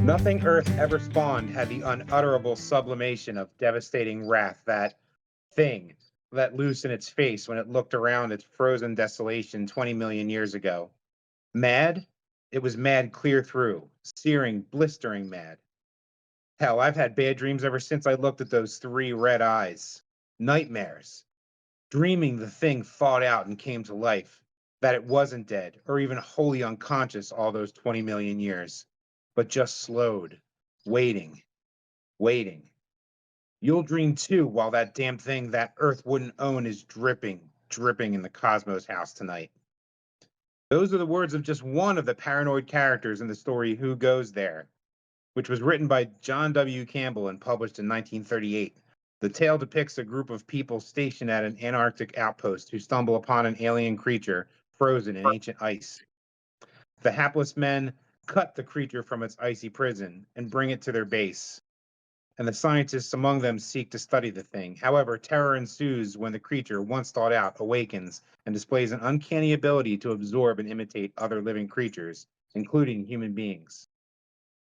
Nothing Earth ever spawned had the unutterable sublimation of devastating wrath, that thing let loose in its face when it looked around its frozen desolation 20 million years ago. Mad? It was mad clear through, searing, blistering mad. Hell, I've had bad dreams ever since I looked at those three red eyes. Nightmares. Dreaming the thing thawed out and came to life, that it wasn't dead or even wholly unconscious all those 20 million years, but just slowed, waiting, waiting. You'll dream too while that damn thing that Earth wouldn't own is dripping, dripping in the Cosmos house tonight. Those are the words of just one of the paranoid characters in the story Who Goes There, which was written by John W. Campbell and published in 1938. The tale depicts a group of people stationed at an Antarctic outpost who stumble upon an alien creature frozen in ancient ice. The hapless men cut the creature from its icy prison and bring it to their base, and the scientists among them seek to study the thing. However, terror ensues when the creature, once thawed out, awakens and displays an uncanny ability to absorb and imitate other living creatures, including human beings.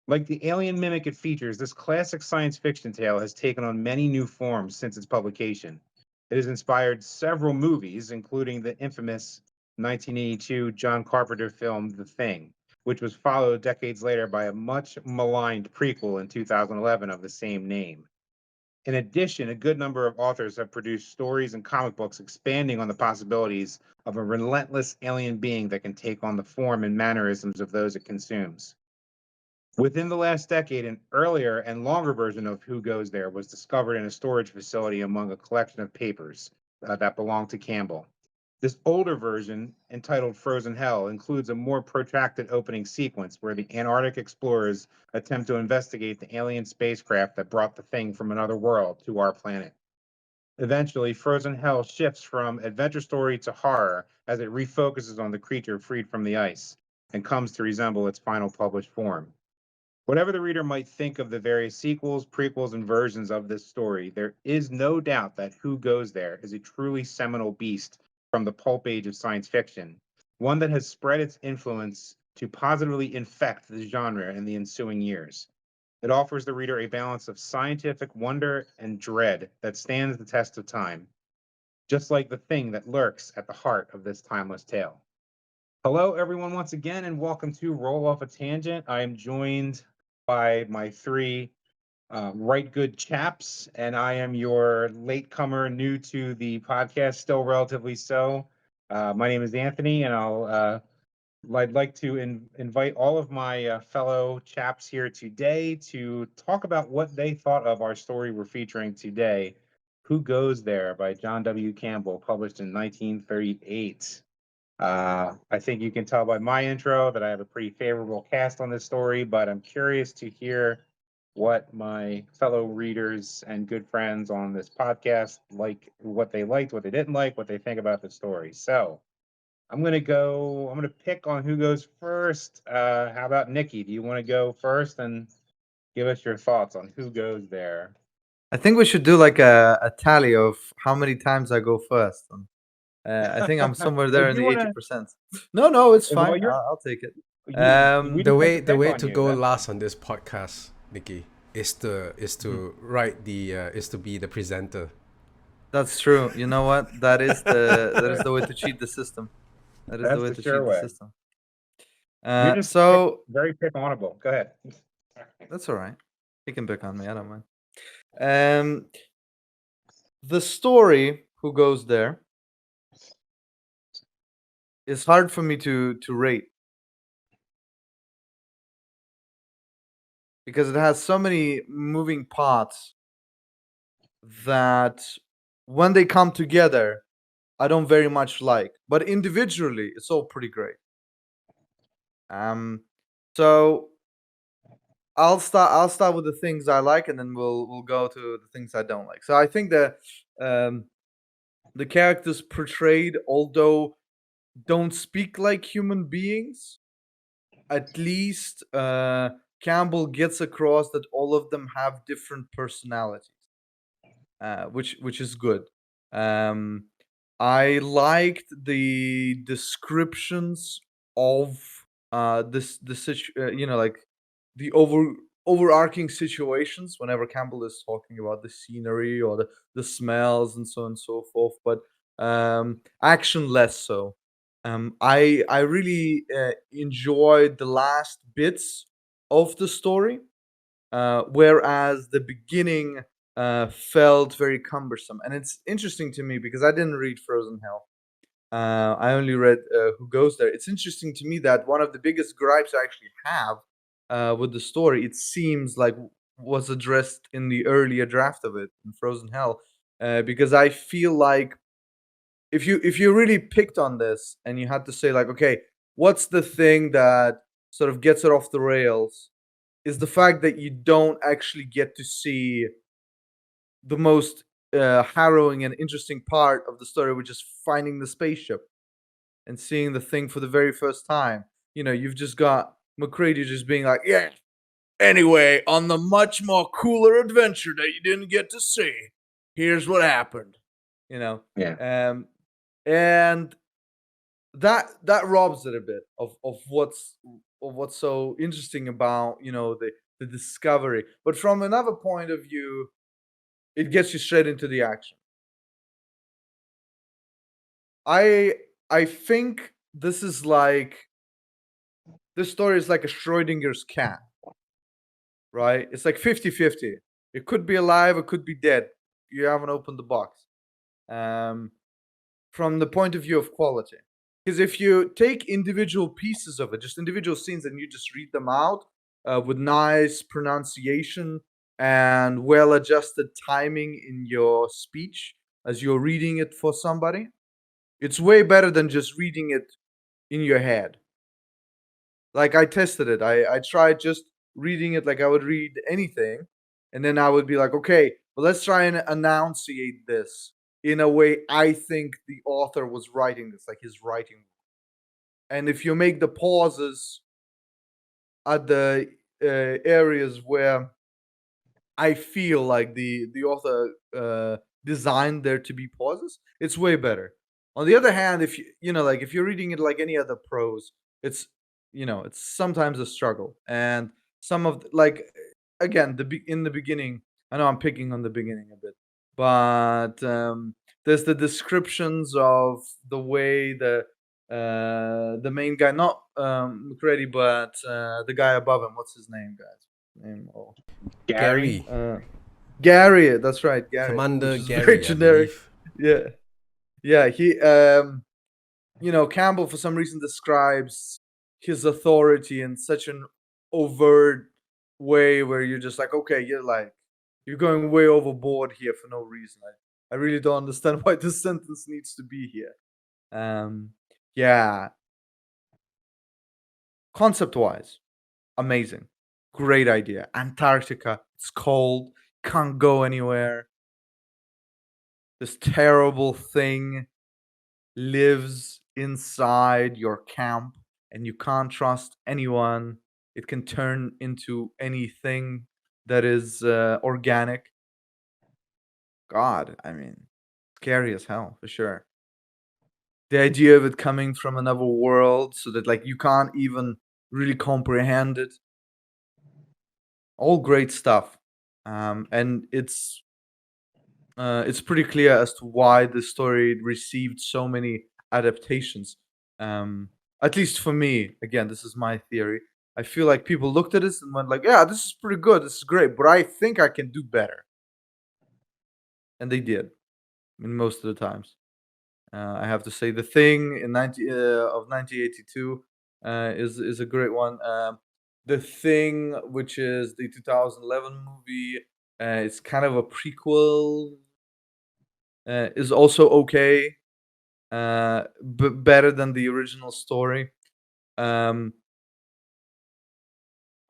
Like the alien mimic it features, this classic science fiction tale has taken on many new forms since its publication. It has inspired several movies, including the infamous 1982 John Carpenter film The Thing, which was followed decades later by a much maligned prequel in 2011 of the same name. In addition, a good number of authors have produced stories and comic books expanding on the possibilities of a relentless alien being that can take on the form and mannerisms of those it consumes. Within the last decade, an earlier and longer version of Who Goes There was discovered in a storage facility among a collection of papers that belonged to Campbell. This older version, entitled Frozen Hell, includes a more protracted opening sequence where the Antarctic explorers attempt to investigate the alien spacecraft that brought the thing from another world to our planet. Eventually, Frozen Hell shifts from adventure story to horror as it refocuses on the creature freed from the ice and comes to resemble its final published form. Whatever the reader might think of the various sequels, prequels, and versions of this story, there is no doubt that Who Goes There is a truly seminal beast from the pulp age of science fiction, one that has spread its influence to positively infect the genre in the ensuing years. It offers the reader a balance of scientific wonder and dread that stands the test of time, just like the thing that lurks at the heart of this timeless tale. Hello, everyone, once again, and welcome to Roll Off a Tangent. I am joined by my three right good chaps, and I am your latecomer, new to the podcast, still relatively so. My name is Anthony, and I'd like to invite all of my fellow chaps here today to talk about what they thought of our story we're featuring today, Who Goes There by John W. Campbell, published in 1938. I think you can tell by my intro that I have a pretty favorable cast on this story, but I'm curious to hear what my fellow readers and good friends on this podcast like, what they liked, what they didn't like, what they think about the story. So I'm gonna pick on who goes first. How about Nikki? Do you want to go first and give us your thoughts on Who Goes There? I think we should do like a tally of how many times I go first. I think I'm somewhere there If in you the want to, 80%. No, it's well, fine. I'll take it. we The didn't put way the the pick way on to you. go That's last on this podcast, Nikki, is to Mhm. write the is to be the presenter. That's true. You know what? That is the way to cheat the system. That is the that's way the to sure cheat the way. system. You're just So very pick onable. Go ahead. that's all right. You can pick on me. I don't mind. Um, the story Who Goes There is hard for me to rate because it has so many moving parts that when they come together, I don't very much like. But individually, it's all pretty great. Um, so I'll start with the things I like, and then we'll go to the things I don't like. So I think um, the characters portrayed, although don't speak like human beings, at least Campbell gets across that all of them have different personalities, which is good. Um, I liked the descriptions of this like the overarching situations whenever Campbell is talking about the scenery or the smells and so on and so forth, but action less so. I really enjoyed the last bits of the story, whereas the beginning felt very cumbersome. And it's interesting to me because I didn't read Frozen Hell. I only read Who Goes There. It's interesting to me that one of the biggest gripes I actually have with the story, it seems like was addressed in the earlier draft of it in Frozen Hell, because I feel like if you really picked on this and you had to say like, okay, what's the thing that sort of gets it off the rails, is the fact that you don't actually get to see the most harrowing and interesting part of the story, which is finding the spaceship and seeing the thing for the very first time. You know, you've just got McCready just being like, yeah, anyway, on the much more cooler adventure that you didn't get to see, here's what happened. You know? Yeah. And that robs it a bit of what's so interesting about, you know, the discovery. But from another point of view, it gets you straight into the action. I think this is like this story is like a Schrodinger's cat, right? It's like 50-50. It could be alive, it could be dead. You haven't opened the box. From the point of view of quality. Because if you take individual pieces of it, just individual scenes, and you just read them out with nice pronunciation and well-adjusted timing in your speech as you're reading it for somebody, it's way better than just reading it in your head. Like I tested it. I tried just reading it like I would read anything, and then I would be like, okay, well, let's try and enunciate this in a way I think the author was writing this, like his writing. And if you make the pauses at the areas where I feel like the author designed there to be pauses, it's way better. On the other hand, if you know, like if you're reading it like any other prose, it's it's sometimes a struggle. And some of like again, in the beginning, I know I'm picking on the beginning a bit, but there's the descriptions of the way the main guy, not McCready, but the guy above him. What's his name, guys? Name? Oh. Gary. Gary, that's right, Gary. Commander Which is very Gary, I generic. believe. Yeah. He Campbell for some reason describes his authority in such an overt way where you're just like, okay, you're going way overboard here for no reason. I really don't understand why this sentence needs to be here. Yeah. Concept wise, amazing. Great idea. Antarctica, it's cold, can't go anywhere. This terrible thing lives inside your camp and you can't trust anyone. It can turn into anything that is organic. God, I mean, scary as hell for sure. The idea of it coming from another world so that like you can't even really comprehend it. All great stuff. And it's pretty clear as to why the story received so many adaptations. At least for me, again, this is my theory. I feel like people looked at this and went like, "Yeah, this is pretty good. This is great, but I think I can do better," and they did. I mean, most of the times. I have to say, The Thing in 1982 is a great one. The Thing, which is the 2011 movie, it's kind of a prequel. Is also okay, but better than the original story.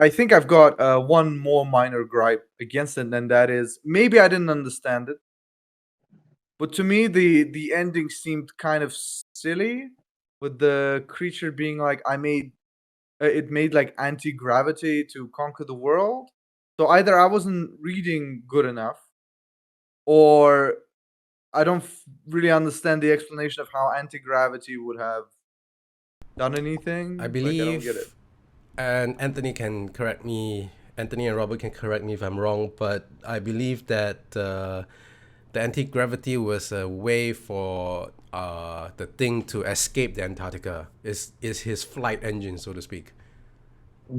I think I've got one more minor gripe against it, and that is maybe I didn't understand it, but to me the ending seemed kind of silly, with the creature being like, it made like anti-gravity to conquer the world. So either I wasn't reading good enough, or I don't really understand the explanation of how anti-gravity would have done anything. I Like, I don't get it. believe, and Anthony can correct me Anthony and Robert can correct me if I'm wrong, but I believe that the anti-gravity was a way for the thing to escape the Antarctica. Is his flight engine, so to speak.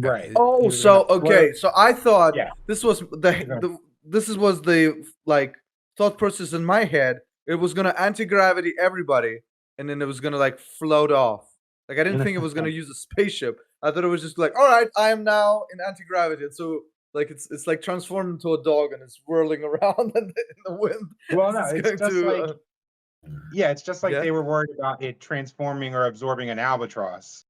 Right. It- Oh, He was gonna so okay. float. So I thought Yeah. this was gonna- was the like thought process in my head. It was gonna anti-gravity everybody, and then it was gonna like float off. Like I didn't think it was gonna use a spaceship. I thought it was just like, all right, I am now in anti-gravity. And so like it's like transformed into a dog and it's whirling around in the wind. Well, no, It's it's going just to, like yeah, it's just like yeah. they were worried about it transforming or absorbing an albatross,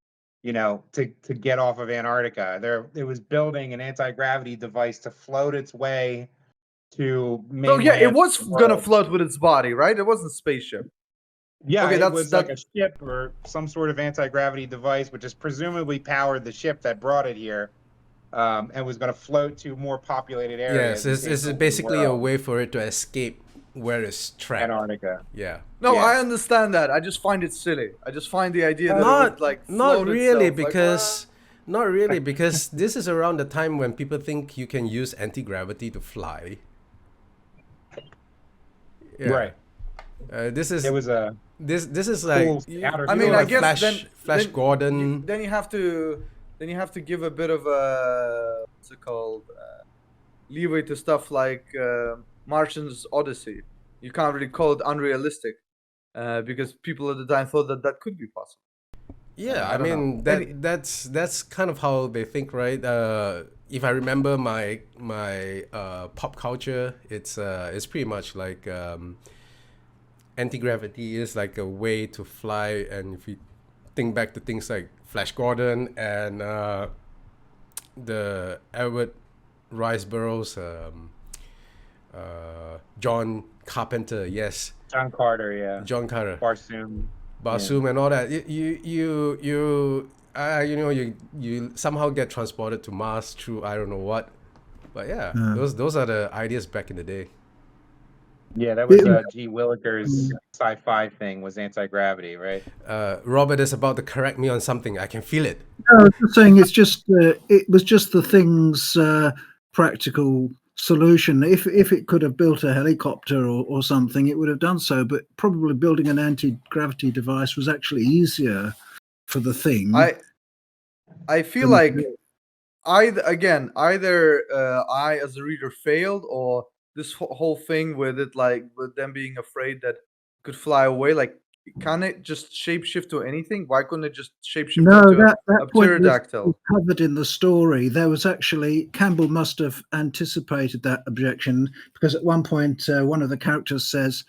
to get off of Antarctica. It was building an anti-gravity device to float its way to So yeah, it mainland was gonna world. float with its body, right? It wasn't a spaceship. Yeah, Okay, it that's was like a ship or some sort of anti-gravity device, which is presumably powered the ship that brought it here, and was going to float to more populated Yes, areas and it's, take it's over the basically a world. way for it to escape where it's trapped. Antarctica. Yeah. No, Yeah. I understand that. I just find it silly. I just find the idea that it Not would like not float really itself, like, because not really because this is around the time when people think you can use anti-gravity to fly. Yeah. Right. This is It was a this is like cool outer I mean, know, I like guess Flash then Gordon. then you have to give a bit of a what's it called leeway to stuff like Martian's Odyssey. You can't really call it unrealistic because people at the time thought that that could be possible. Yeah, I I don't know. mean that's kind of how they think, right? If I remember my pop culture, it's pretty much like anti-gravity is like a way to fly, and if you think back to things like Flash Gordon and the Edward Rice Burroughs, John Carpenter, yes, John Carter, yeah. John Carter, Barsoom. Basum and all that. You somehow get transported to Mars through I don't know what, but yeah, those are the ideas back in the day. Yeah, that was G. Willikers' sci-fi thing was anti-gravity, right? Robert is about to correct me on something. I can feel it. I was just saying it was just the thing's practical solution. If it could have built a helicopter or something, it would have done so. But probably building an anti-gravity device was actually easier for the thing. I feel than- like either I as a reader failed, or this whole thing with it, like with them being afraid that it could fly away. Like, can it just shapeshift to anything? Why couldn't it just shapeshift No, into that a point was pterodactyl? covered in the story. There was actually Campbell must have anticipated that objection because at one point one of the characters says,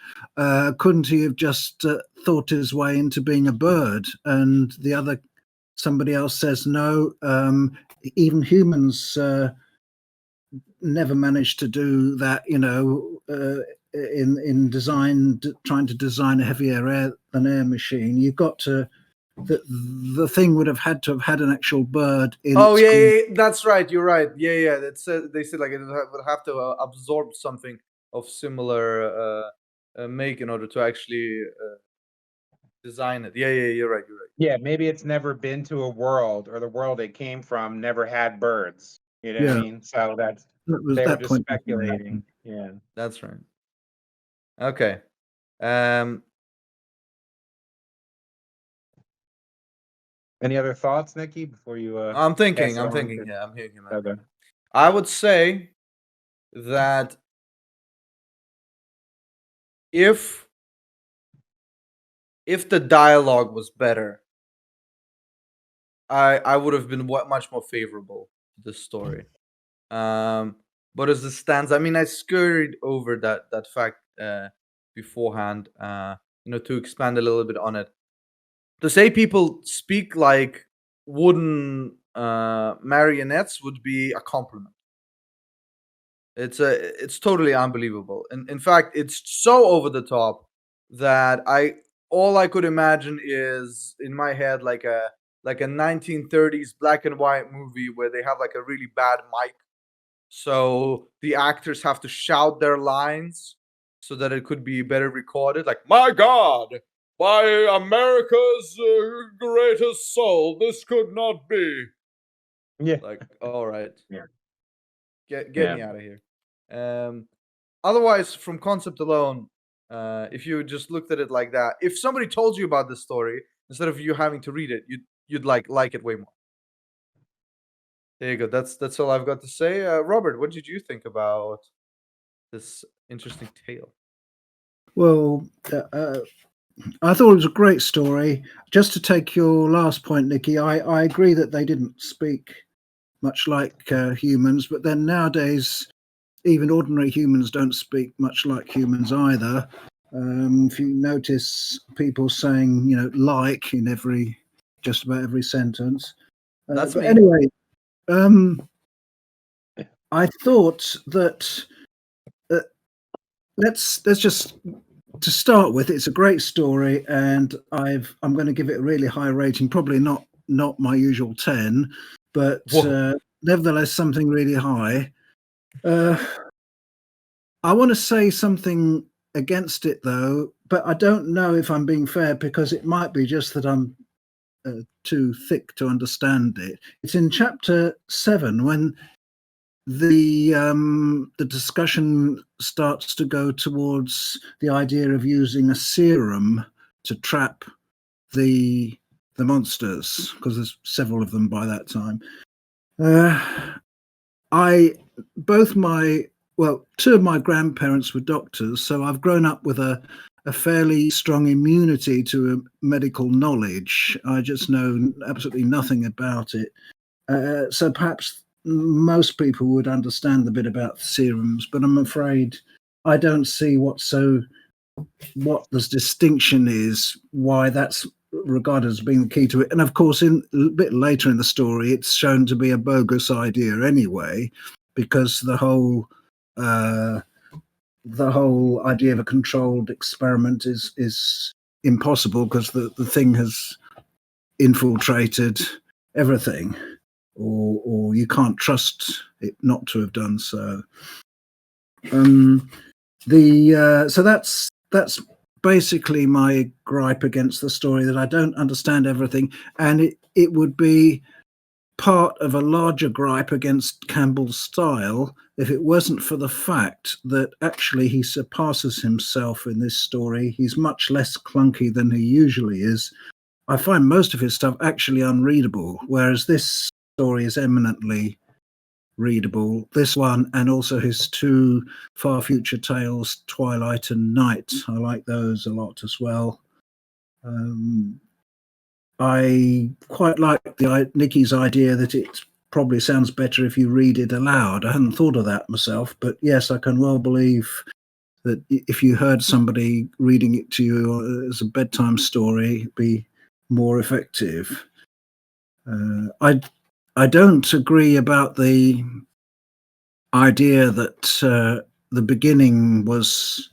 "Couldn't he have just thought his way into being a bird?" And somebody else says, "No, even humans never managed to do that." In trying to design a heavier air machine, you've got to. The thing would have had to have had an actual bird in. Oh its yeah, green- yeah, yeah, that's right. You're right. Yeah. They said like it would have to absorb something of similar make in order to actually design it. Yeah, you're right. You're right. Yeah, maybe it's never been to a world, or the world it came from never had birds. You know what I Yeah. mean? So that was they were that just point. speculating. Yeah. That's right. Okay. Any other thoughts, Nikki, before you I'm thinking. pass it I'm on thinking. to- Yeah, I'm thinking. Okay. I would say that if the dialogue was better, I would have been much more favorable to this story. But as it stands, I mean, I scurried over that fact beforehand, to expand a little bit on it. To say people speak like wooden marionettes would be a compliment. It's totally unbelievable. And in fact, it's so over the top that all I could imagine is in my head like a 1930s black and white movie where they have like a really bad mic, so the actors have to shout their lines so that it could be better recorded. Like, my God, by America's greatest soul, this could not be. Yeah. Like, all right. Yeah. Get Yeah. me out of here. Otherwise, from concept alone, if you just looked at it like that, if somebody told you about this story instead of you having to read it, you'd like it way more. There you go. That's all I've got to say. Robert, what did you think about this interesting tale? Well, I thought it was a great story. Just to take your last point, Nikki, I agree that they didn't speak much like humans, but then nowadays, even ordinary humans don't speak much like humans either. If you notice people saying, like in just about every sentence. That's But me. anyway, I thought that let's just to start with, it's a great story, and I'm going to give it a really high rating. Probably not my usual 10, but nevertheless something really high. I want to say something against it though, but I don't know if I'm being fair, because it might be just that I'm too thick to understand it. It's in chapter 7 when the discussion starts to go towards the idea of using a serum to trap the monsters, because there's several of them by that time. Two of my grandparents were doctors, so I've grown up with a fairly strong immunity to medical knowledge. I just know absolutely nothing about it. So perhaps most people would understand the bit about serums, but I'm afraid I don't see what the distinction is, why that's regarded as being the key to it. And of course, a bit later in the story, it's shown to be a bogus idea anyway, because the whole idea of a controlled experiment is impossible, because the thing has infiltrated everything, or you can't trust it not to have done so. So that's basically my gripe against the story, that I don't understand everything, and it would be part of a larger gripe against Campbell's style if it wasn't for the fact that actually he surpasses himself in this story. He's much less clunky than he usually is. I find most of his stuff actually unreadable, whereas this story is eminently readable. This one, and also his 2 far future tales, Twilight and Night. I like those a lot as well. I quite like Nikki's idea that it probably sounds better if you read it aloud. I hadn't thought of that myself, but yes, I can well believe that if you heard somebody reading it to you as a bedtime story, it'd be more effective. I don't agree about the idea that the beginning was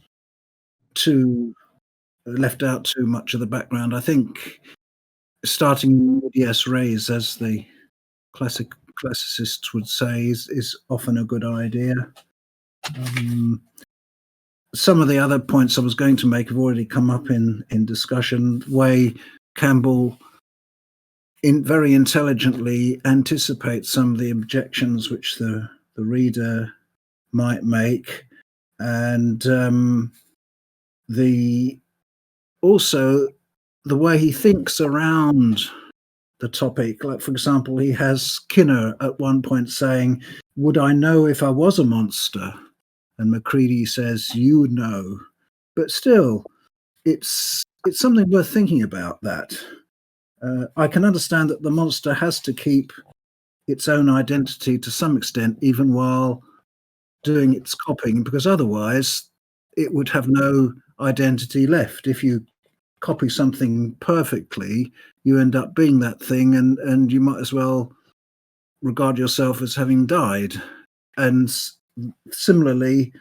left out too much of the background. I think starting medias res, as the classicists would say, is often a good idea. Some of the other points I was going to make have already come up in discussion. The way Campbell very intelligently anticipates some of the objections which the reader might make, and also the way he thinks around the topic. Like, for example, he has Skinner at one point saying, "Would I know if I was a monster?" And Macready says, "You would know." But still, it's something worth thinking about, that. I can understand that the monster has to keep its own identity to some extent, even while doing its copying, because otherwise it would have no identity left. If you copy something perfectly, you end up being that thing, and you might as well regard yourself as having died. And similarly,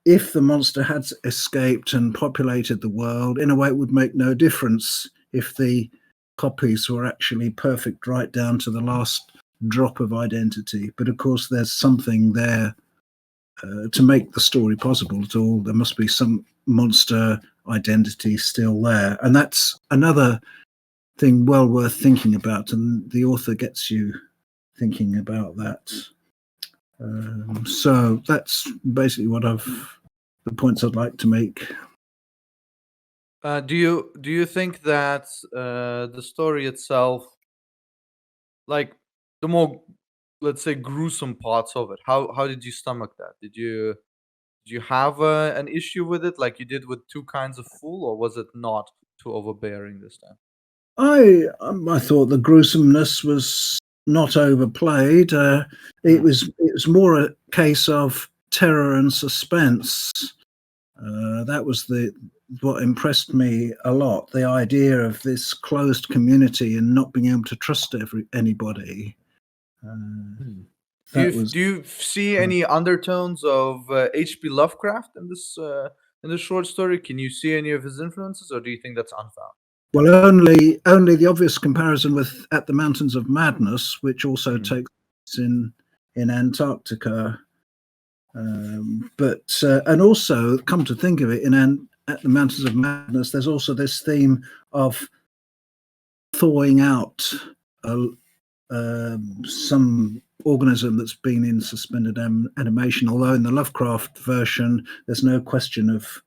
if the monster had escaped and populated the world, in a way it would make no difference if the copies were actually perfect right down to the last drop of identity. But of course, there's something there to make the story possible at all. There must be some monster identity still there, and that's another thing well worth thinking about, and the author gets you thinking about that. So that's basically the points I'd like to make. Do you think that the story itself, like the more, let's say, gruesome parts of it, how did you stomach that? Did you have an issue with it, like you did with Two Kinds of Fool, or was it not too overbearing this time? I thought the gruesomeness was not overplayed. It was more a case of terror and suspense. That was what impressed me a lot. The idea of this closed community and not being able to trust anybody. Do you see any undertones of H.P. Lovecraft in this short story? Can you see any of his influences, or do you think that's unfound? Well, only the obvious comparison with At the Mountains of Madness, which also takes place in Antarctica. But and also, come to think of it, At the Mountains of Madness, there's also this theme of thawing out some organism that's been in suspended animation. Although in the Lovecraft version, there's no question of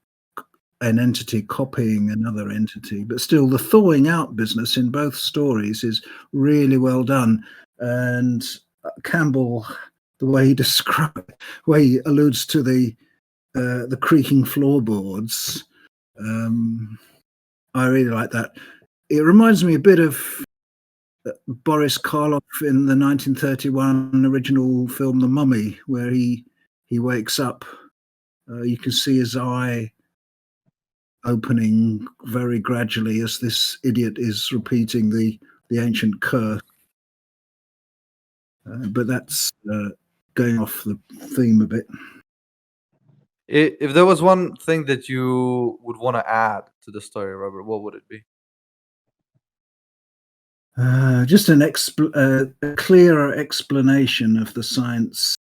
an entity copying another entity, but still the thawing out business in both stories is really well done. And Campbell, the way he alludes to the creaking floorboards, I really like that. It reminds me a bit of Boris Karloff in the 1931 original film The Mummy, where he wakes up. You can see his eye opening very gradually as this idiot is repeating the ancient curse. But that's going off the theme a bit. If there was one thing that you would want to add to the story, Robert, what would it be? Just a clearer explanation of the science,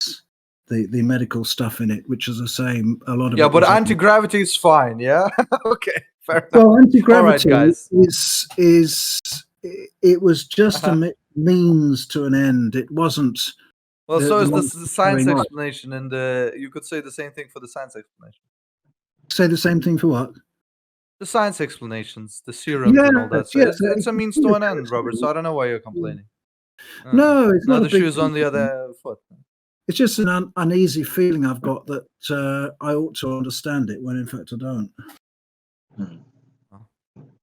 the medical stuff in it, which is the same. A lot of Yeah, it but was anti-gravity is fine. Yeah, okay, fair enough. well, anti-gravity All right, guys. it was just a means to an end. It wasn't. Well, so is the monster science showing up. explanation, and you could say the same thing for the science explanation. Say the same thing for what? The science explanations, the serums and all that. So Yes, it's a means to an end, Robert. So I don't know why you're complaining. No, it's Now not the a big shoe's on the deal. other foot. It's just an uneasy feeling I've got that I ought to understand it when in fact I don't.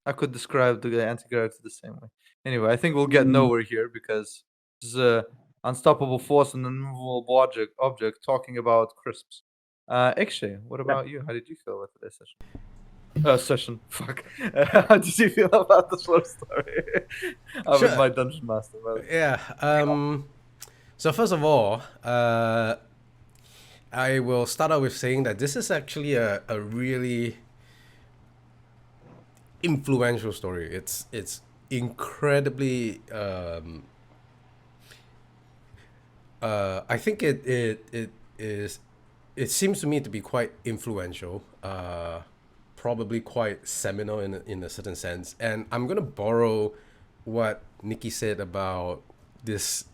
I could describe the anti-gravity the same way. Anyway, I think we'll get nowhere here because this is a unstoppable force and immovable object talking about crisps. Akshay, what about you? How did you feel about today's session? Fuck. How did you feel about the short story? I'm Sure. my dungeon master. Yeah. So first of all, I will start out with saying that this is actually a really influential story. It's incredibly. I think it is. It seems to me to be quite influential. Probably quite seminal in a certain sense. And I'm gonna borrow what Nikki said about this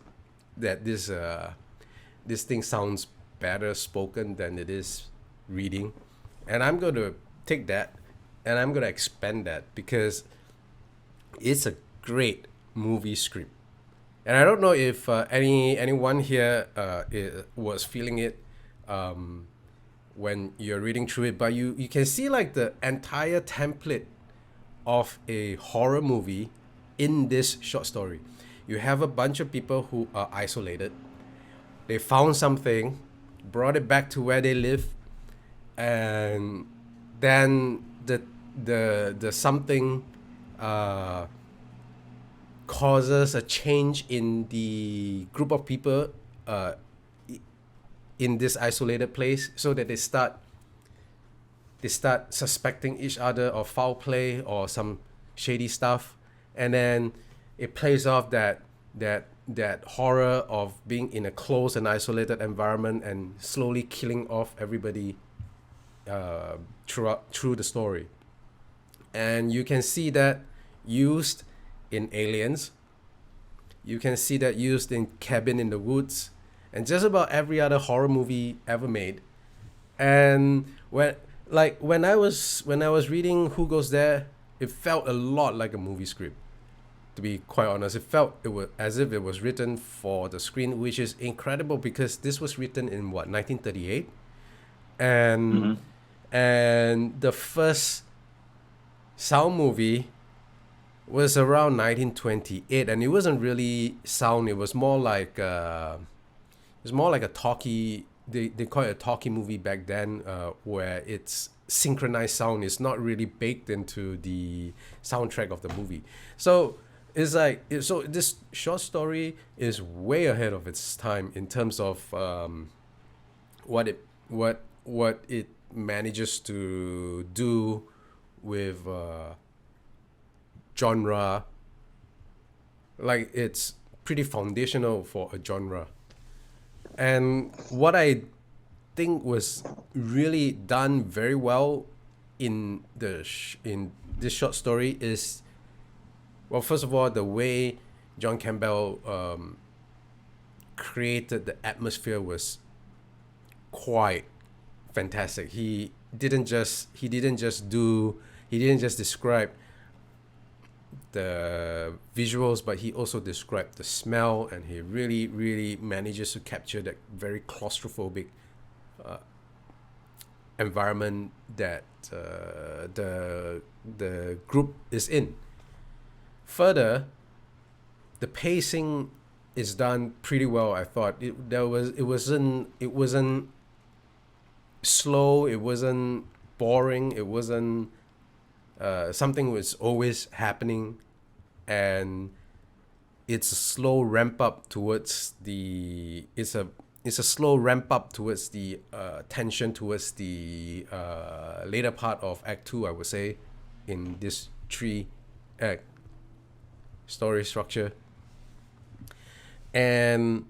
thing sounds better spoken than it is reading, and I'm going to take that and I'm going to expand that because it's a great movie script. And I don't know if anyone here was feeling it when you're reading through it, but you can see like the entire template of a horror movie in this short story. You have a bunch of people who are isolated. They found something, brought it back to where they live, and then the something causes a change in the group of people in this isolated place, so that they start suspecting each other of foul play or some shady stuff, and then it plays off that horror of being in a closed and isolated environment and slowly killing off everybody through the story. And you can see that used in Aliens. You can see that used in Cabin in the Woods. and just about every other horror movie ever made. And when I was reading Who Goes There, it felt a lot like a movie script. To be quite honest, it was as if it was written for the screen, which is incredible because this was written in 1938, and the first sound movie was around 1928, and it wasn't really sound. It was more like a talkie. They call it a talkie movie back then, where it's synchronized sound. It's not really baked into the soundtrack of the movie. So it's like so this short story is way ahead of its time in terms of what it manages to do with genre. Like, it's pretty foundational for a genre. And what I think was really done very well in in this short story is, well, first of all, the way John Campbell created the atmosphere was quite fantastic. He didn't just describe the visuals, but he also described the smell, and he really manages to capture that very claustrophobic environment that the group is in. Further, the pacing is done pretty well. I thought it wasn't slow, it wasn't boring, it wasn't something was always happening, and it's a slow ramp up towards the tension towards the later part of Act 2, I would say, in this 3-act story structure. And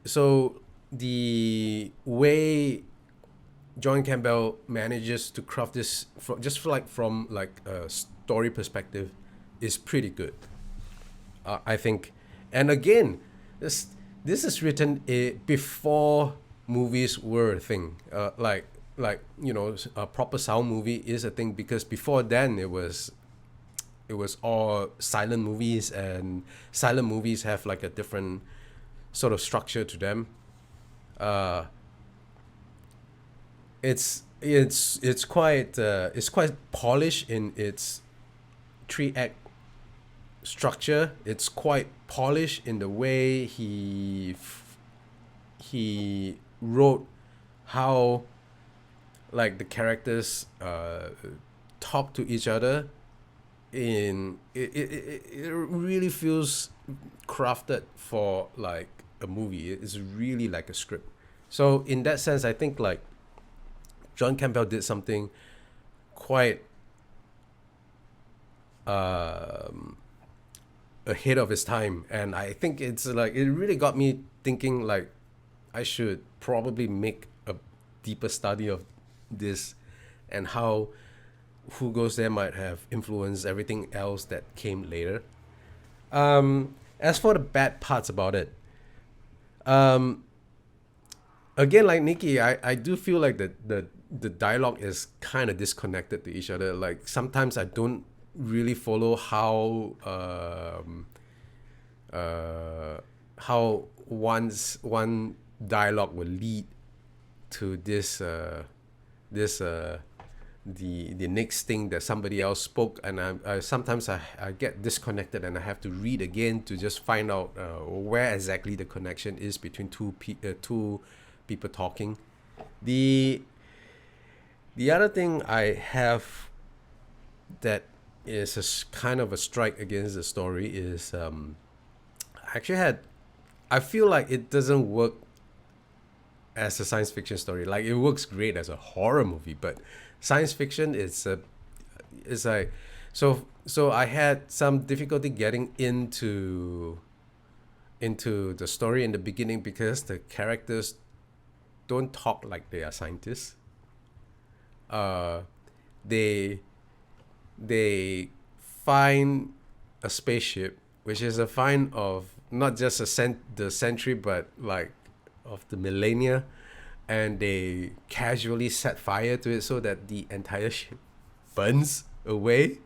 so the way John Campbell manages to craft this from a story perspective is pretty good, I think. And again, this is written before movies were a thing. A proper sound movie is a thing, because before then it was all silent movies, and silent movies have like a different sort of structure to them. It's quite polished in its 3-act structure. It's quite polished in the way he wrote how, like, the characters talk to each other. It really feels crafted for like a movie. It's really like a script. So in that sense, I think like John Campbell did something quite ahead of his time, and I think it's like it really got me thinking like I should probably make a deeper study of this and how Who Goes There might have influenced everything else that came later. As for the bad parts about it, again, like Nikki, I do feel like the dialogue is kind of disconnected to each other. Like, sometimes I don't really follow how one dialogue will lead to the next thing that somebody else spoke, and I sometimes I get disconnected, and I have to read again to just find out where exactly the connection is between two people talking. The other thing I have that is kind of a strike against the story is I feel like it doesn't work as a science fiction story. Like, it works great as a horror movie, but science fiction is like, so I had some difficulty getting into the story in the beginning because the characters don't talk like they are scientists. They find a spaceship which is a find of not just the century, but like of the millennia, and they casually set fire to it so that the entire ship burns away.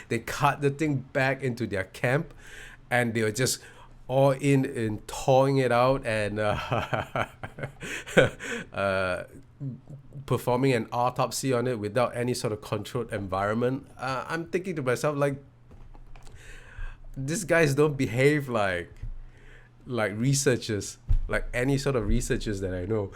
They cut the thing back into their camp, and they were just all in thawing it out and performing an autopsy on it without any sort of controlled environment. I'm thinking to myself, like, these guys don't behave like researchers, like any sort of researchers that I know.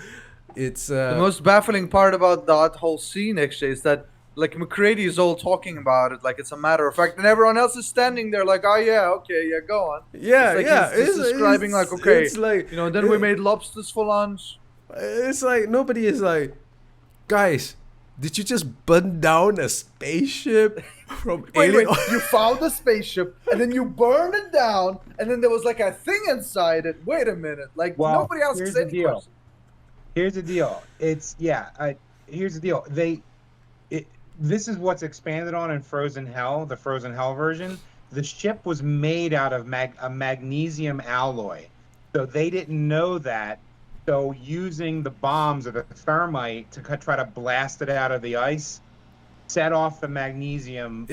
It's The most baffling part about that whole scene actually is that like McCready is all talking about it like it's a matter of fact, and everyone else is standing there like, oh yeah, okay, yeah, go on. yeah, It's like yeah. he's just describing like, okay, it's like, you know, then we made lobsters for lunch. It's like nobody is like, guys, did you just burn down a spaceship from Wait, alien? you found the spaceship and then you burned it down and then there was like a thing inside it. Wait a minute, like Well, nobody asks here's the any deal. questions. Here's the deal. Here's the deal. This is what's expanded on in Frozen Hell, the Frozen Hell version. The ship was made out of a magnesium alloy, so they didn't know that. So using the bombs or the thermite to try to blast it out of the ice, set off the magnesium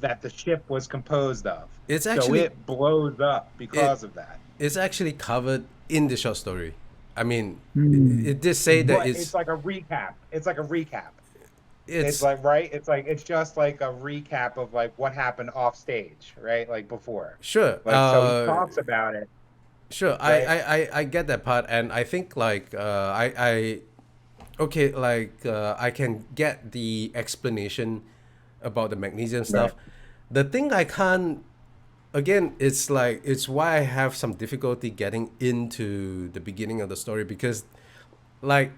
that the ship was composed of. It's So actually it blows up because of that. it's actually covered in the short story. I mean, Hmm. it did say that But it's it's like a recap. It's like a recap. It's it's like, right? It's just like a recap of like what happened off stage, right? Like before. sure. Like so he talks about it. Sure, Right. I get that part, and I think like I okay, like I can get the explanation about the magnesium stuff. The thing I can't, again, it's like it's why I have some difficulty getting into the beginning of the story, because like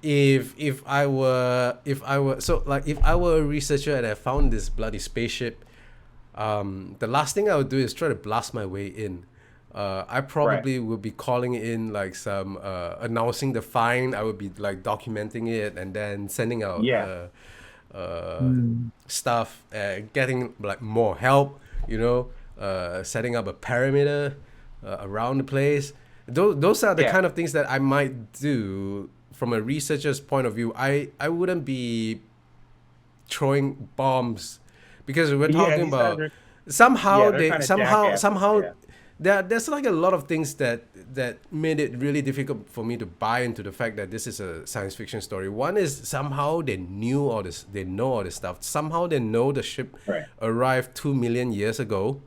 if I were a researcher and I found this bloody spaceship, the last thing I would do is try to blast my way in. I probably would be calling in like some announcing the find. I would be like documenting it and then sending out stuff, getting like more help, setting up a perimeter around the place. Those are the Yeah. kind of things that I might do from a researcher's point of view. I wouldn't be throwing bombs, because we're talking these guys about are- somehow they're they kinda somehow jackasses, somehow yeah. there's like a lot of things that made it really difficult for me to buy into the fact that this is a science fiction story. One is somehow they know all this stuff. Somehow they know the ship Right. arrived 2 million years ago.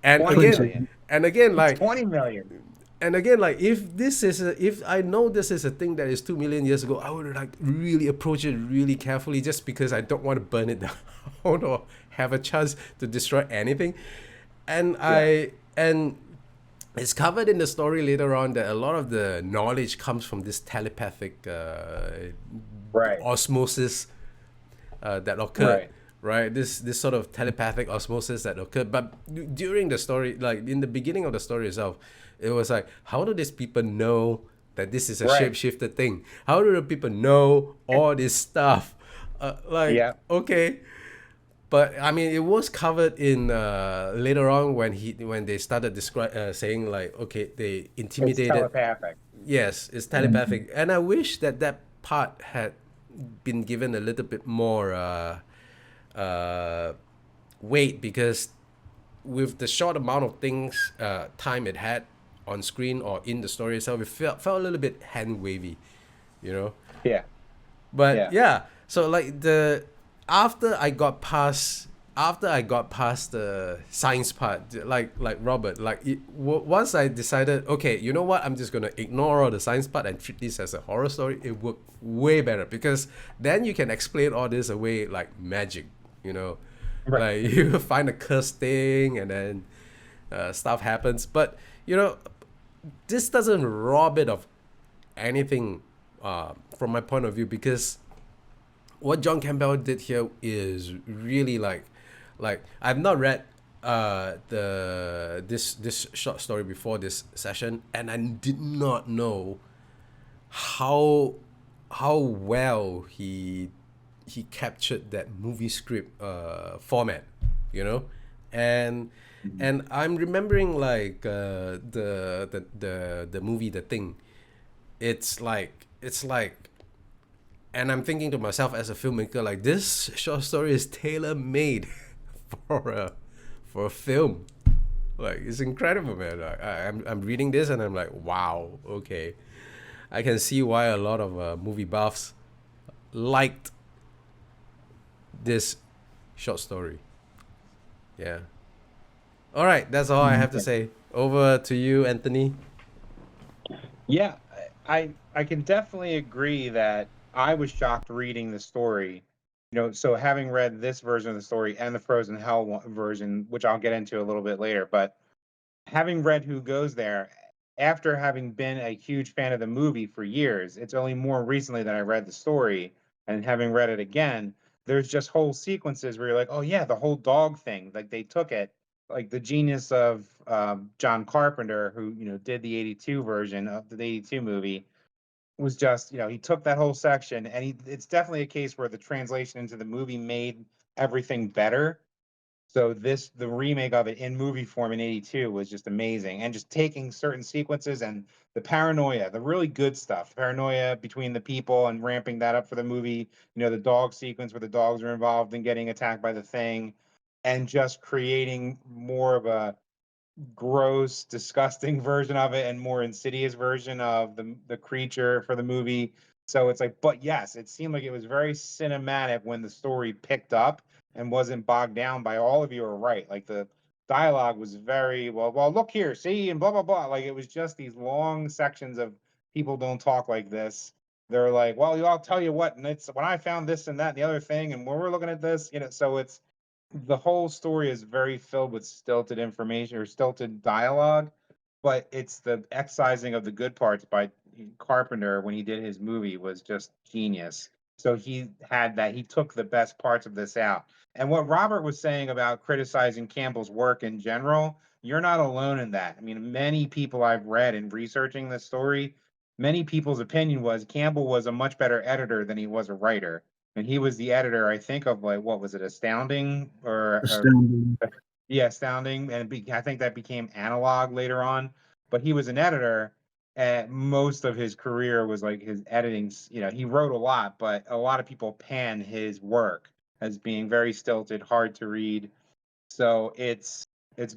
And 20 again, million. and again, like 20 million. and again, like if I know this is a thing that is 2 million years ago, I would like really approach it really carefully, just because I don't want to burn it down or have a chance to destroy anything. And and it's covered in the story later on that a lot of the knowledge comes from this telepathic osmosis that occurred. Right, this sort of telepathic osmosis that occurred, but during the story, like in the beginning of the story itself, it was like, how do these people know that this is a shapeshifter thing? How do the people know all this stuff? Okay, but I mean, it was covered in later on when they started saying like, okay, they intimidated. It's telepathic. Yes, it's telepathic, and I wish that part had been given a little bit more weight, because with the short amount of things time it had on screen or in the story itself, it felt a little bit hand wavy, Yeah. but so like after I got past the science part, like Robert, like once I decided, okay, you know what, I'm just gonna ignore all the science part and treat this as a horror story, it worked way better, because then you can explain all this away like magic. Like you find a cursed thing and then stuff happens. But this doesn't rob it of anything from my point of view, because what John Campbell did here is really like I've not read this short story before this session, and I did not know how well he captured that movie script format, and and I'm remembering like the movie The Thing. It's like, and I'm thinking to myself as a filmmaker, like this short story is tailor made for a film. Like it's incredible, man. I'm reading this and I'm like, wow, okay, I can see why a lot of movie buffs liked this short story. Yeah. All right, that's all I have to say. Over to you, Anthony. Yeah, I can definitely agree that I was shocked reading the story. So having read this version of the story and the Frozen Hell version, which I'll get into a little bit later, but having read Who Goes There, after having been a huge fan of the movie for years, it's only more recently that I read the story, and having read it again, there's just whole sequences where you're like, oh yeah, the whole dog thing, like they took it, like the genius of John Carpenter, who did the '82 version of the '82 movie, was just he took that whole section, and it's definitely a case where the translation into the movie made everything better. So the remake of it in movie form in '82 was just amazing, and just taking certain sequences and the paranoia, the really good stuff, paranoia between the people, and ramping that up for the movie. The dog sequence where the dogs are involved in getting attacked by the thing, and just creating more of a gross, disgusting version of it, and more insidious version of the creature for the movie. So it's like, but yes, it seemed like it was very cinematic when the story picked up and wasn't bogged down by, all of you are right. Like the dialogue was very well, look here, see, and blah blah blah. Like it was just these long sections of people don't talk like this. They're like, well, I'll tell you what, and it's when I found this and that and the other thing, and when we're looking at this, so it's the whole story is very filled with stilted information or stilted dialogue, but it's the excising of the good parts by Carpenter when he did his movie was just genius. So he took the best parts of this out. And what Robert was saying about criticizing Campbell's work in general, you're not alone in that. I mean, many people I've read in researching this story, many people's opinion was Campbell was a much better editor than he was a writer, and he was the editor, I think, of like what was it, Astounding Astounding. yeah, Astounding, and I think that became Analog later on. But he was an editor, and most of his career was like his editing. He wrote a lot, but a lot of people pan his work as being very stilted, hard to read. So it's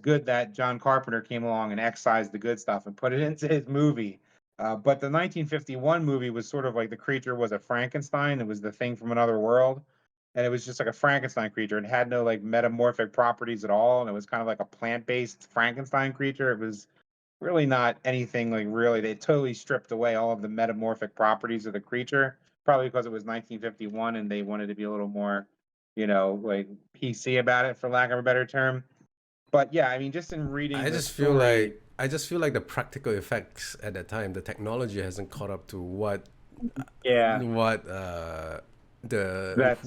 good that John Carpenter came along and excised the good stuff and put it into his movie. But the 1951 movie was sort of like the creature was a Frankenstein. It was the thing from another world, and it was just like a Frankenstein creature. It had no like metamorphic properties at all, and it was kind of like a plant-based Frankenstein creature. It was really not anything like really. They totally stripped away all of the metamorphic properties of the creature, probably because it was 1951 and they wanted to be a little more, like PC about it, for lack of a better term. But yeah, I mean, just in reading I the just feel story, like the practical effects at that time, the technology hasn't caught up to what yeah, what that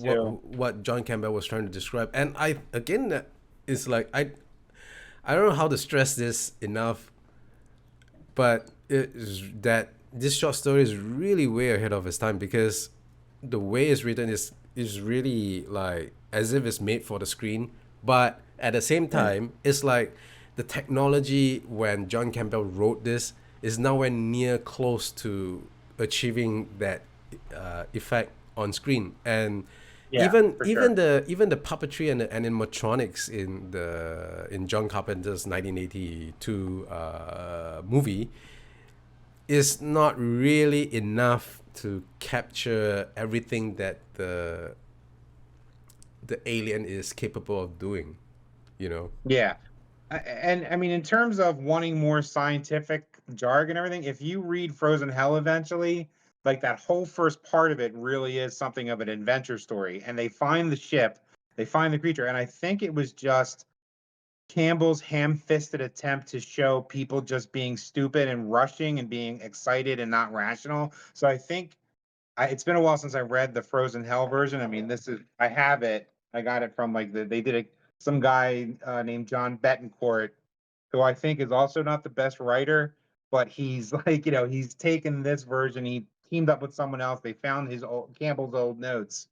too. what John Campbell was trying to describe. And I again, it's like I don't know how to stress this enough, but it is that this short story is really way ahead of its time, because the way it's written is really like as if it's made for the screen, but at the same time it's like the technology when John Campbell wrote this is nowhere near close to achieving that effect on screen. And Yeah, for sure. even the puppetry and the animatronics in John Carpenter's 1982 movie is not really enough to capture everything that the alien is capable of doing, you know. Yeah. And I mean, in terms of wanting more scientific jargon and everything, if you read Frozen Hell eventually, like that whole first part of it really is something of an adventure story. And they find the ship, they find the creature, and I think it was just Campbell's ham-fisted attempt to show people just being stupid and rushing and being excited and not rational. So I think it's been a while since I read the Frozen Hell version. I mean, I have it. I got it from like they did it. Some guy named John Betancourt, who I think is also not the best writer, but he's like, he's taken this version. He teamed up with someone else. They found Campbell's old notes,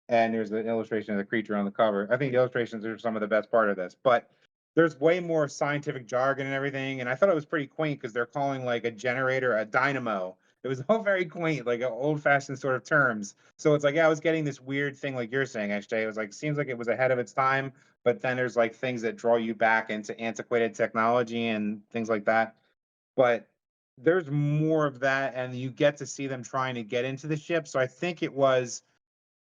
and there's an illustration of the creature on the cover. I think the illustrations are some of the best part of this, but there's way more scientific jargon and everything. And I thought it was pretty quaint because they're calling like a generator a dynamo. It was all very quaint, like old fashioned sort of terms. So it's like, yeah, I was getting this weird thing like you're saying, actually. It was like, seems like it was ahead of its time, but then there's like things that draw you back into antiquated technology and things like that. But there's more of that, and you get to see them trying to get into the ship. So I think it was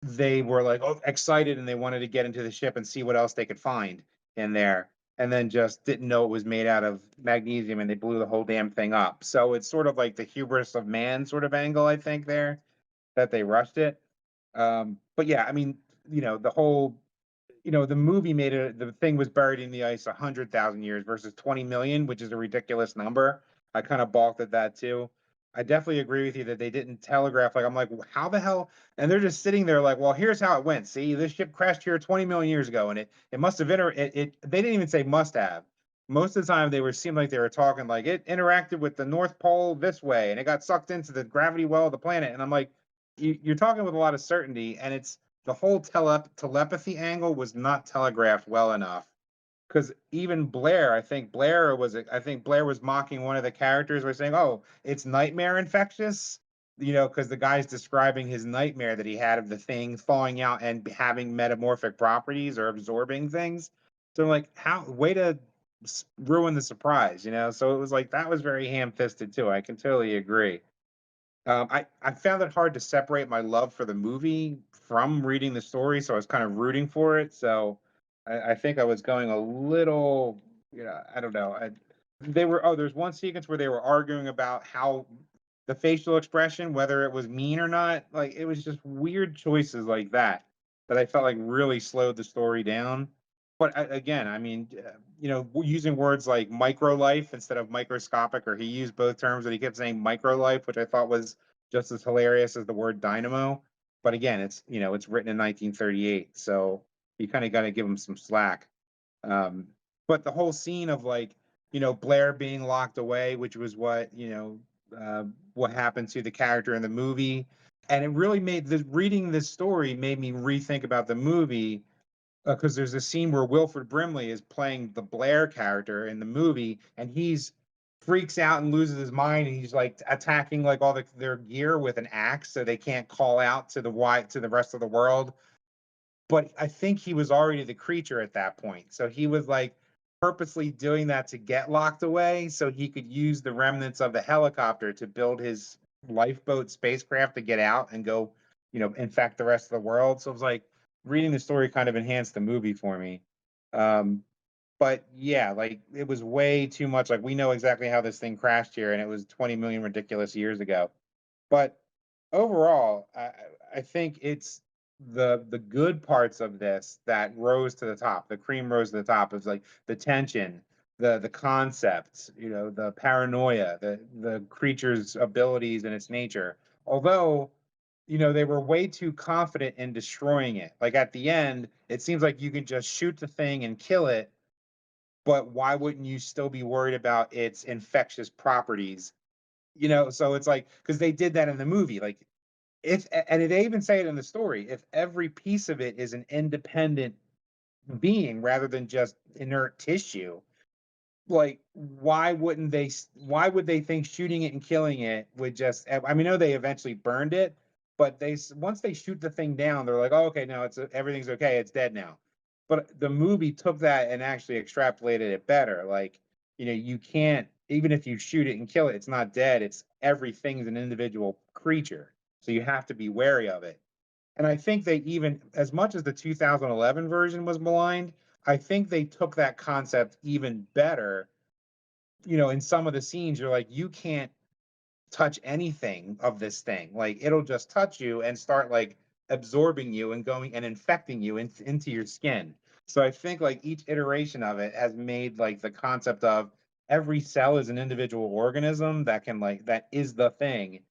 they were like, oh, excited, and they wanted to get into the ship and see what else they could find in there, and then just didn't know it was made out of magnesium, and they blew the whole damn thing up. So it's sort of like the hubris of man sort of angle, I think, there, that they rushed it. But yeah, I mean, the whole, the movie made it, the thing was buried in the ice 100,000 years versus 20 million, which is a ridiculous number. I kind of balked at that too. I definitely agree with you that they didn't telegraph. Like, I'm like, how the hell? And they're just sitting there like, well, here's how it went. See, this ship crashed here 20 million years ago, and it must have they didn't even say must have. Most of the time, seemed like they were talking like it interacted with the North Pole this way, and it got sucked into the gravity well of the planet. And I'm like, you're talking with a lot of certainty, and it's the whole telepathy angle was not telegraphed well enough. Because even Blair, I think Blair was mocking one of the characters by saying, "Oh, it's nightmare infectious," because the guy's describing his nightmare that he had of the thing thawing out and having metamorphic properties or absorbing things. So I'm like, how way to ruin the surprise. So it was like that was very ham-fisted too. I can totally agree. I found it hard to separate my love for the movie from reading the story, so I was kind of rooting for it. So I think I was going a little, I don't know. There's one sequence where they were arguing about how the facial expression, whether it was mean or not. Like it was just weird choices like that I felt like really slowed the story down. But again, I mean, using words like micro life instead of microscopic, or he used both terms, and he kept saying micro life, which I thought was just as hilarious as the word dynamo. But again, it's written in 1938, so you kind of got to give him some slack. Um, but the whole scene of like, Blair being locked away, which was what happened to the character in the movie, and it really made reading this story made me rethink about the movie because there's a scene where Wilford Brimley is playing the Blair character in the movie, and he's freaks out and loses his mind, and he's like attacking like all their gear with an axe, so they can't call out to the rest of the world. But I think he was already the creature at that point, so he was like purposely doing that to get locked away, so he could use the remnants of the helicopter to build his lifeboat spacecraft to get out and go, infect the rest of the world. So it was like reading the story kind of enhanced the movie for me. But yeah, like it was way too much. Like we know exactly how this thing crashed here, and it was 20 million ridiculous years ago. But overall, I think it's the good parts of this that rose to the top. The cream rose to the top. Is like the tension, the concepts, the paranoia, the creature's abilities and its nature. Although they were way too confident in destroying it. Like at the end, it seems like you can just shoot the thing and kill it, but why wouldn't you still be worried about its infectious properties? So it's like, because they did that in the movie. Like, and they even say it in the story, if every piece of it is an independent being rather than just inert tissue, like why would they think shooting it and killing it would just, I mean, I know they eventually burned it, but once they shoot the thing down, they're like, oh, okay, no, everything's okay, it's dead now. But the movie took that and actually extrapolated it better. Like, you can't, even if you shoot it and kill it, it's not dead. It's everything's an individual creature. So you have to be wary of it. And I think they even, as much as the 2011 version was maligned, I think they took that concept even better. In some of the scenes, you're like, you can't touch anything of this thing. Like, it'll just touch you and start like absorbing you and going and infecting you into your skin. So I think like each iteration of it has made like the concept of every cell is an individual organism that is the thing.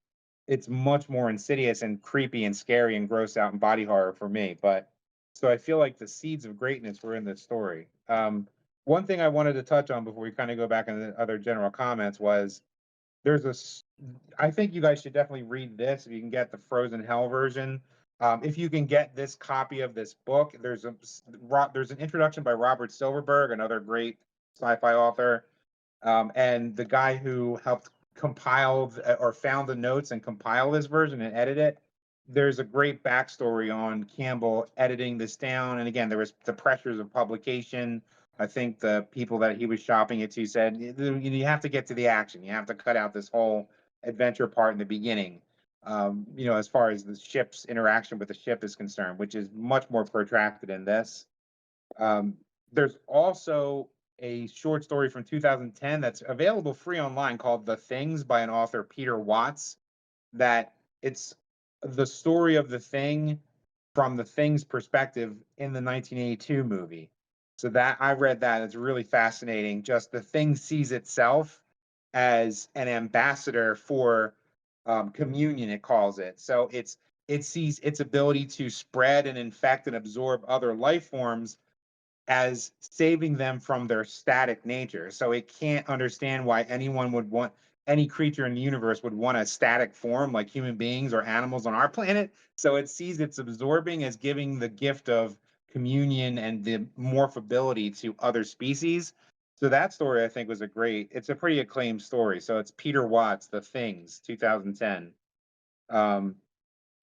It's much more insidious and creepy and scary and gross out and body horror for me. But so I feel like the seeds of greatness were in this story. One thing I wanted to touch on before we kind of go back into other general comments was I think you guys should definitely read this if you can get the Frozen Hell version. If you can get this copy of this book, there's an introduction by Robert Silverberg, another great sci-fi author, and the guy who helped compile or found the notes and compile this version and edit it. There's a great backstory on Campbell editing this down, and again, there was the pressures of publication. I think the people that he was shopping it to said, you have to get to the action. You have to cut out this whole adventure part in the beginning. As far as the ship's interaction with the ship is concerned, which is much more protracted in this. There's also a short story from 2010 that's available free online called The Things by an author, Peter Watts, that it's the story of the thing from the thing's perspective in the 1982 movie. So that I read that, it's really fascinating. Just the thing sees itself as an ambassador for communion, it calls it. So it sees its ability to spread and infect and absorb other life forms as saving them from their static nature. So it can't understand why any creature in the universe would want a static form like human beings or animals on our planet. So it sees its absorbing as giving the gift of communion and the morphability to other species. So that story, I think, it's a pretty acclaimed story. So it's Peter Watts, The Things, 2010.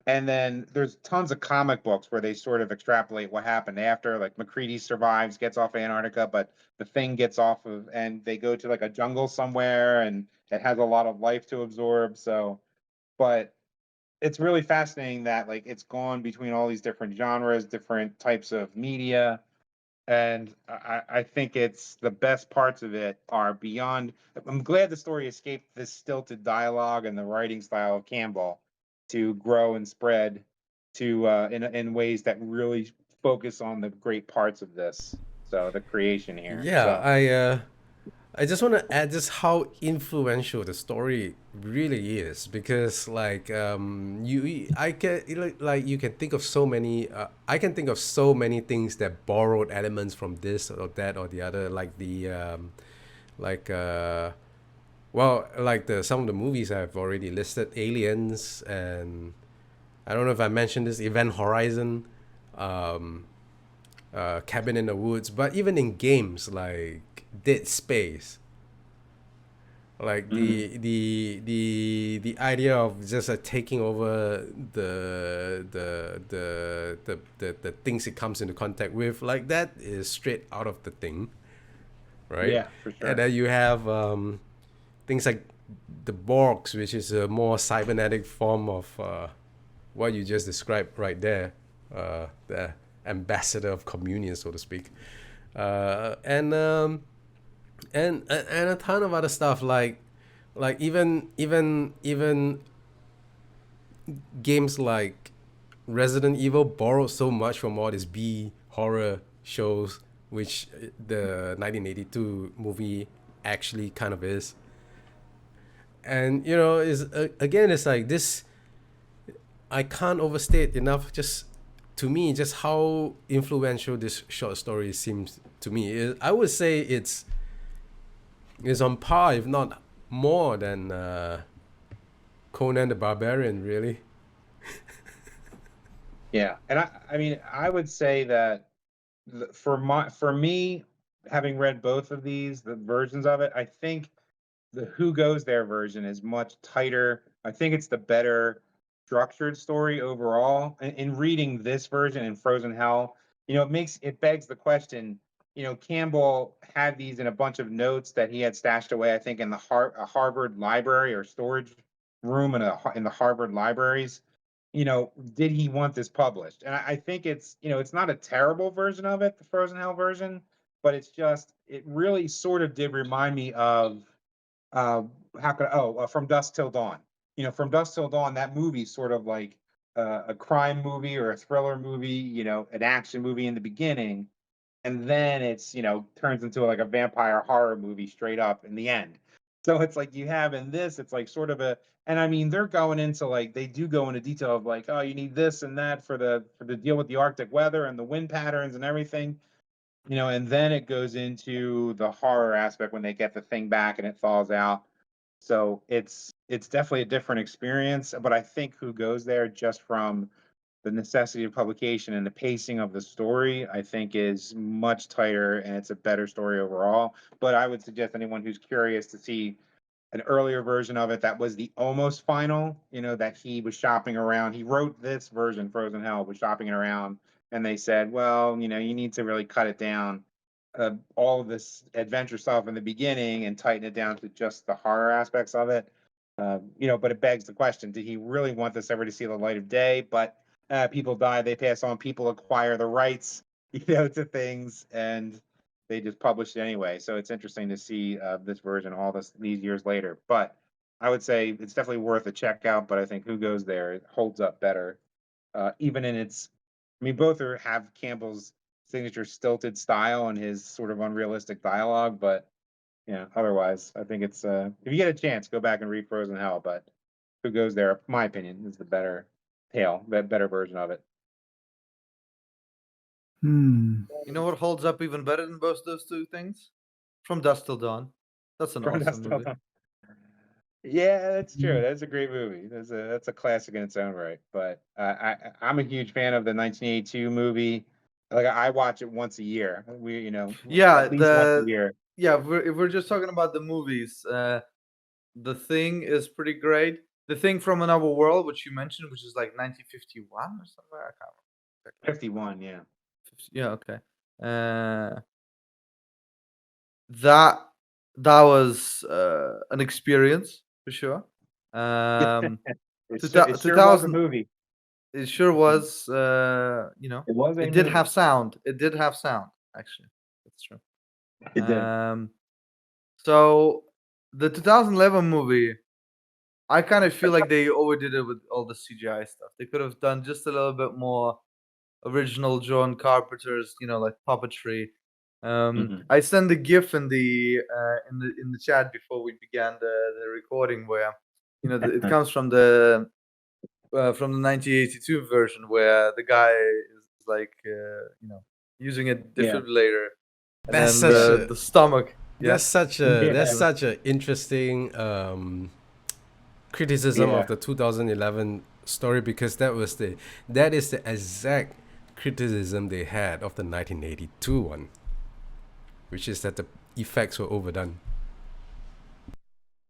And then there's tons of comic books where they sort of extrapolate what happened after, like MacReady survives, gets off Antarctica, but the thing gets off of, and they go to like a jungle somewhere, and it has a lot of life to absorb. So, but it's really fascinating that like it's gone between all these different genres, different types of media. And I think it's the best parts of it are beyond. I'm glad the story escaped this stilted dialogue and the writing style of Campbell to grow and spread to in ways that really focus on the great parts of this. So the creation here. Yeah, So I just want to add just how influential the story really is, because like I can like you can think of so many I can think of so many things that borrowed elements from this or that or the other, like the like like the some of the movies I've already listed, Aliens, and I don't know if I mentioned this, Event Horizon, Cabin in the Woods, but even in games like Dead Space, like the idea of just taking over the things it comes into contact with, like that is straight out of the thing, right? yeah, for sure. And then you have things like the Borgs, which is a more cybernetic form of what you just described right there, the ambassador of communion, so to speak, and a ton of other stuff, like even games like Resident Evil borrowed so much from all these B horror shows, which the 1982 movie actually kind of is. And is again, it's like this. I can't overstate enough, just to me, just how influential this short story seems to me. I would say it's on par, if not more, than Conan the Barbarian, really. Yeah, and I mean, I would say that for me, having read both of the versions of it, I think the Who Goes There version is much tighter. I think it's the better structured story overall. In reading this version in Frozen Hell, it begs the question. Campbell had these in a bunch of notes that he had stashed away, I think, in the a Harvard library or storage room in the Harvard libraries. Did he want this published? And I think it's not a terrible version of it, the Frozen Hell version, but it really sort of did remind me of From Dusk Till Dawn. From Dusk Till Dawn, that movie sort of like a crime movie or a thriller movie, an action movie in the beginning, and then it's turns into like a vampire horror movie straight up in the end. So it's like you have in this, it's like sort of and I mean they're going into like they do go into detail of like, oh, you need this and that for the deal with the Arctic weather and the wind patterns and everything. And then it goes into the horror aspect when they get the thing back and it falls out. So it's definitely a different experience, but I think Who Goes There, just from the necessity of publication and the pacing of the story, I think, is much tighter and it's a better story overall. But I would suggest anyone who's curious to see an earlier version of it that was the almost final, that he was shopping around. He wrote this version, Frozen Hell, was shopping it around, and they said, well, you need to really cut it down, all of this adventure stuff in the beginning and tighten it down to just the horror aspects of it. But it begs the question, did he really want this ever to see the light of day? But people die, they pass on, people acquire the rights, to things, and they just published it anyway. So it's interesting to see this version these years later. But I would say it's definitely worth a check out. But I think Who Goes There, it holds up better, even in its. I mean, both have Campbell's signature stilted style and his sort of unrealistic dialogue. But otherwise, I think it's if you get a chance, go back and read Frozen Hell. But Who Goes There, my opinion, is the better tale, that better version of it. Hmm. You know what holds up even better than both those two things? From Dusk Till Dawn. That's an awesome movie. Yeah, that's true. That's a great movie. That's a classic in its own right. But I'm a huge fan of the 1982 movie. Like I watch it once a year. Yeah, at least once a year. Yeah, if we're just talking about the movies, The Thing is pretty great. The Thing from Another World, which you mentioned, which is like 1951 or somewhere. I can't remember. 51, yeah. Yeah, okay. That was an experience for sure. It 2000 sure was a movie. It sure was. It was a It did movie. have sound. It did have sound. Actually, that's true. It did. So the 2011 movie, I kind of feel like they overdid it with all the CGI stuff. They could have done just a little bit more original John Carpenter's, like puppetry. I sent a GIF in the chat before we began the recording, where it comes from the 1982 version, where the guy is like using a defibrillator, and That's then such the stomach. That's such a interesting criticism of the 2011 story, because that is the exact criticism they had of the 1982 one, which is that the effects were overdone.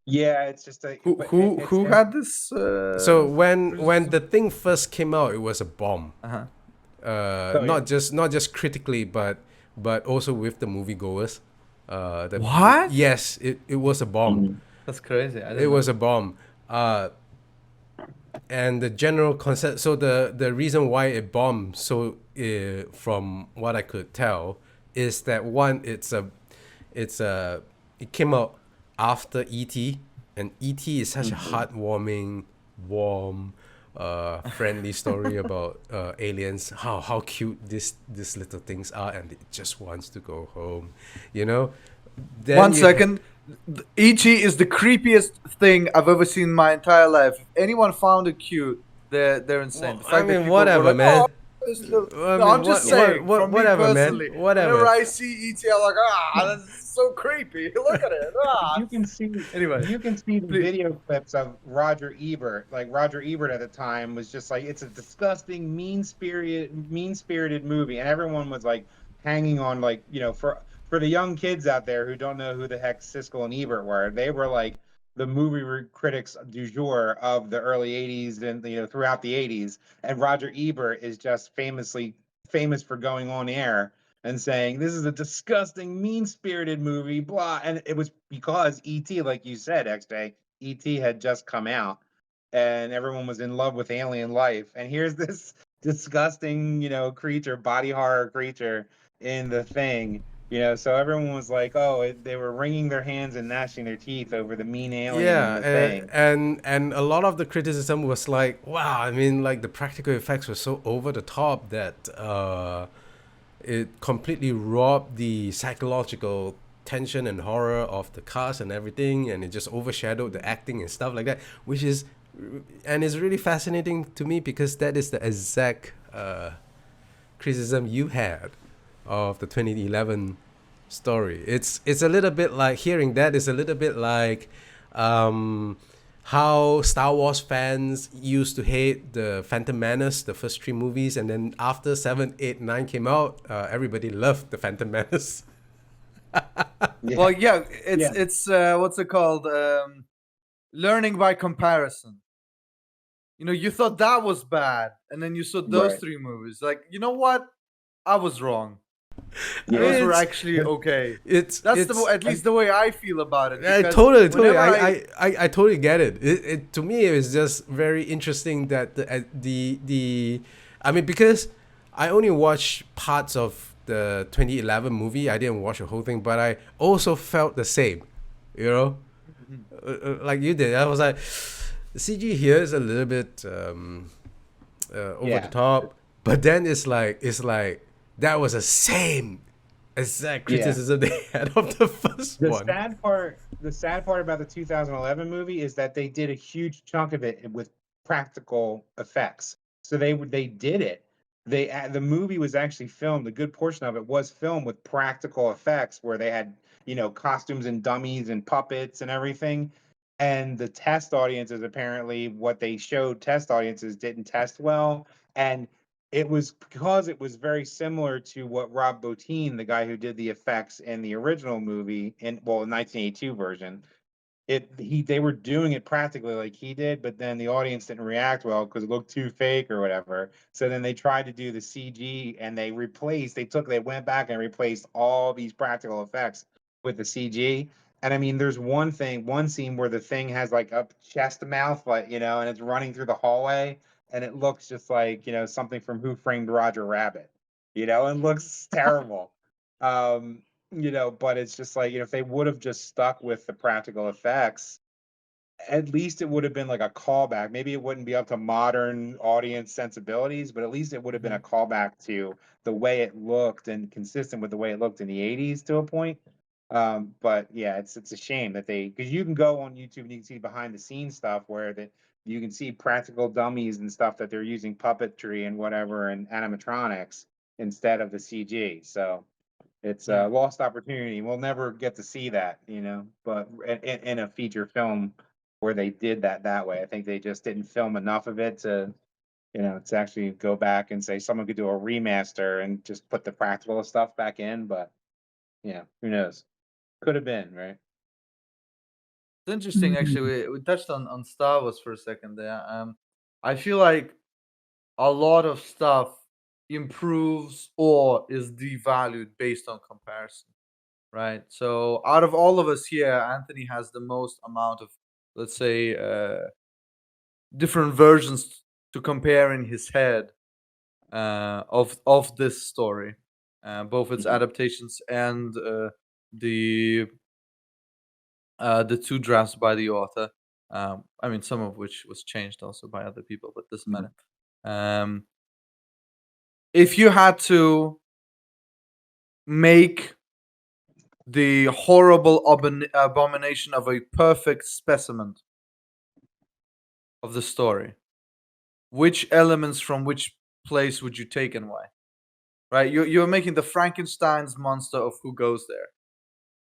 Yeah, it's just who had this. So when the thing first came out, it was a bomb. Not just critically, but also with the moviegoers. What? Yes, it was a bomb. That's crazy. It was a bomb. And the general concept. So the reason why it bombed, from what I could tell, is that one, it came out after E.T., and E.T. is such a heartwarming, warm, friendly story about aliens, how cute these little things are, and it just wants to go home, Then 1 second. E.T. is the creepiest thing I've ever seen in my entire life. If anyone found it cute, they're insane. Well, I mean, whatever, man. I'm just saying. Whatever, man. Whatever. Whenever I see E.T., I'm like, that's so creepy. Look at it. You can see. Anyway, you can see the video clips of Roger Ebert. Like Roger Ebert at the time was just like, it's a disgusting, mean-spirited movie, and everyone was like hanging on, like, for the young kids out there who don't know who the heck Siskel and Ebert were, they were like the movie critics du jour of the early 80s and throughout the 80s. And Roger Ebert is just famous for going on air and saying, this is a disgusting, mean-spirited movie, blah. And it was because E.T., like you said, XJ, E.T. had just come out and everyone was in love with alien life. And here's this disgusting, creature, body horror creature in the thing. So everyone was like, they were wringing their hands and gnashing their teeth over the mean alien in the thing. And a lot of the criticism was like, wow, I mean, like the practical effects were so over the top that it completely robbed the psychological tension and horror of the cast and everything, and it just overshadowed the acting and stuff like that, and it's really fascinating to me, because that is the exact criticism you had of the 2011 story. It's a little bit like, hearing that is a little bit like how how Star Wars fans used to hate the Phantom Menace, the first 3 movies, and then after 7, 8, 9 came out, everybody loved the Phantom Menace. Yeah. Well, yeah, Yeah. it's what's it called? Learning by comparison. You know, you thought that was bad, and then you saw those Right. 3 movies. Like, you know what? I was wrong. Yeah. Those were It's- actually okay. It's That's it's at least the way I feel about it. Yeah, because totally. whenever I totally get it. It to me it was just very interesting that the I mean, because I only watched parts of the 2011 movie. I didn't watch the whole thing, but I also felt the same. You know, like you did. I was like, the CG here is a little bit over Yeah. the top, but then it's like that was the same exact Yeah. criticism they had of the first The one. sad part about the 2011 movie is that they did a huge chunk of it with practical effects. So they did it. The movie was actually filmed. A good portion of it was filmed with practical effects, where they had costumes and dummies and puppets and everything. And the test audiences, apparently, what they showed test audiences didn't test well. And it was because it was very similar to what Rob Bottin, the guy who did the effects in the original movie, in 1982 version, they were doing it practically like he did, but then the audience didn't react well because it looked too fake or whatever. So then they tried to do the CG, and they went back and replaced all these practical effects with the CG. And I mean, there's one scene where the thing has like a chest mouth, like, and it's running through the hallway, and it looks just like, something from Who Framed Roger Rabbit, and looks terrible. Um, but it's just like, if they would have just stuck with the practical effects, at least it would have been like a callback. Maybe it wouldn't be up to modern audience sensibilities, but at least it would have been a callback to the way it looked and consistent with the way it looked in the 80s to a point. But yeah, it's a shame that because you can go on YouTube and you can see behind the scenes stuff where you can see practical dummies and stuff that they're using puppetry and whatever and animatronics instead of the CG. So it's a lost opportunity. We'll never get to see that, but in a feature film where they did that way. I think they just didn't film enough of it to actually go back and say someone could do a remaster and just put the practical stuff back in. But who knows? Could have been, right? It's interesting, actually. We touched on Star Wars for a second there. I feel like a lot of stuff improves or is devalued based on comparison, right? So out of all of us here, Anthony has the most amount of, let's say, different versions to compare in his head of this story, both its Mhm. adaptations and the 2 drafts by the author. I mean, some of which was changed also by other people, but doesn't Mhm. matter. If you had to make the horrible abomination of a perfect specimen of the story, which elements from which place would you take and why? Right, you're making the Frankenstein's monster of Who Goes There,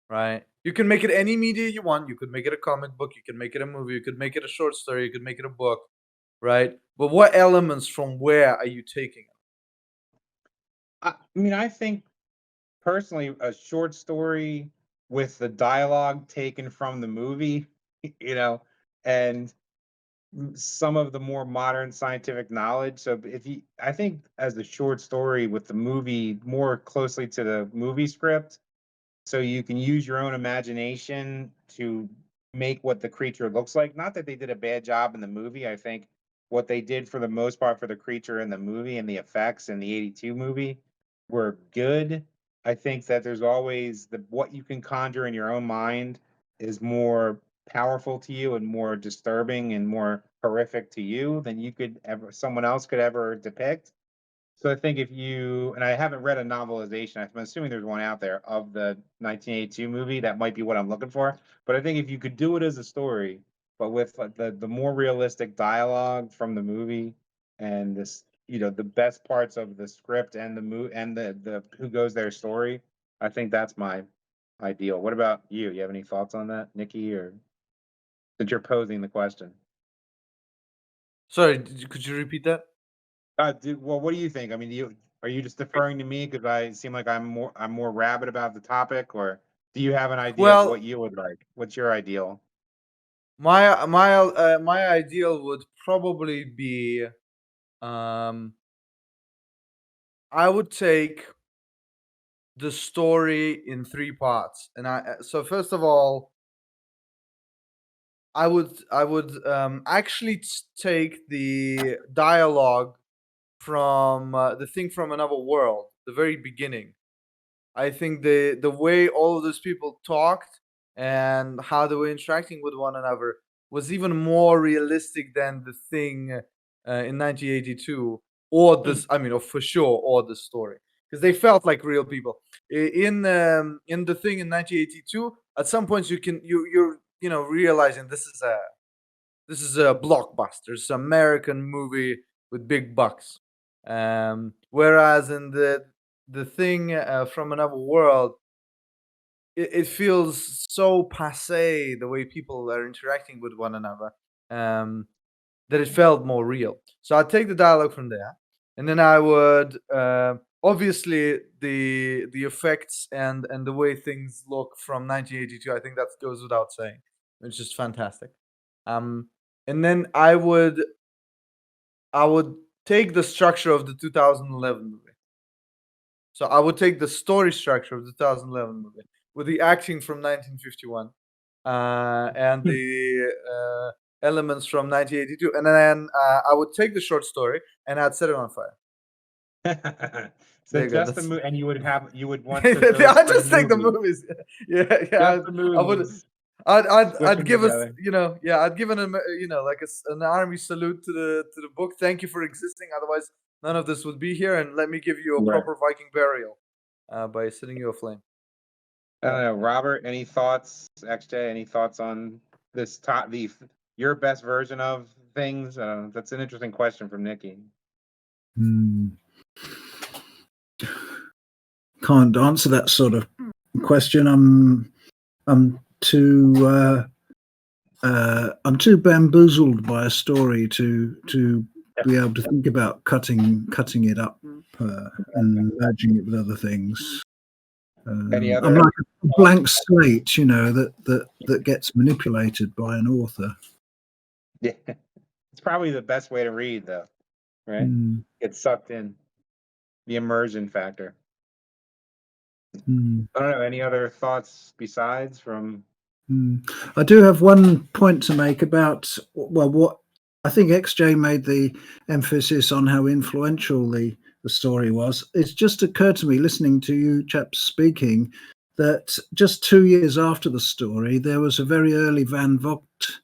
right? You can make it any media you want. You could make it a comic book, you could make it a movie, you could make it a short story, you could make it a book, right? But what elements from where are you taking it? I mean, I think personally, a short story with the dialogue taken from the movie, and some of the more modern scientific knowledge. So I think as a short story with the movie more closely to the movie script, so you can use your own imagination to make what the creature looks like. Not that they did a bad job in the movie. I think what they did for the most part for the creature in the movie and the effects in the 82 movie were good. I think that there's always what you can conjure in your own mind is more powerful to you and more disturbing and more horrific to you than someone else could ever depict. So I think and I haven't read a novelization, I'm assuming there's one out there of the 1982 movie. That might be what I'm looking for. But I think if you could do it as a story, but with like the more realistic dialogue from the movie and this, the best parts of the script and the movie and the Who Goes There story, I think that's my ideal. What about you? You have any thoughts on that, Nikki? Or Since you're posing the question. Sorry, could you repeat that? Well, what do you think? I mean, are you just deferring to me because I seem like I'm more rabid about the topic, or do you have an idea of Well, what you would like? What's your ideal? my ideal would probably be, I would take the story in 3 parts, and so first of all, I would actually take the dialogue from the thing from another world, the very beginning. I think the way all of those people talked and how they were interacting with one another was even more realistic than the thing in 1982, or this. I mean, or for sure, or the story, because they felt like real people. In the thing in 1982, at some points you're realizing this is a blockbuster, it's an American movie with big bucks. Whereas in the thing from another world, it feels so passé the way people are interacting with one another, that it felt more real. So I'd take the dialogue from there, and then I would obviously the effects and the way things look from 1982. I think that goes without saying. It's just fantastic. Um, and then I would take the structure of the 2011 movie. So I would take the story structure of the 2011 movie with the acting from 1951 and the elements from 1982, and then I would take the short story and I'd set it on fire. So There you go. just the movie, and you would want I to those just take the movies. movies. Yeah, Just the I would. movies. I'd Squish 'em give us, together. I'd give like an army salute to the book. Thank you for existing. Otherwise, none of this would be here. And let me give you a Right. proper Viking burial by setting you aflame. I don't know, Robert. Any thoughts? XJ, any thoughts on this your best version of things? That's an interesting question from Nikki. Can't answer that sort of question. I'm too bamboozled by a story to be able to think about cutting it up and merging it with other things. Any I'm other? like a blank slate, that gets manipulated by an author. Yeah, it's probably the best way to read, though, right? Get sucked in, the immersion factor. I don't know. Any other thoughts besides from? I do have one point to make about what I think XJ made the emphasis on how influential the story was. It's just occurred to me listening to you chaps speaking that just 2 years after the story, there was a very early Van Vogt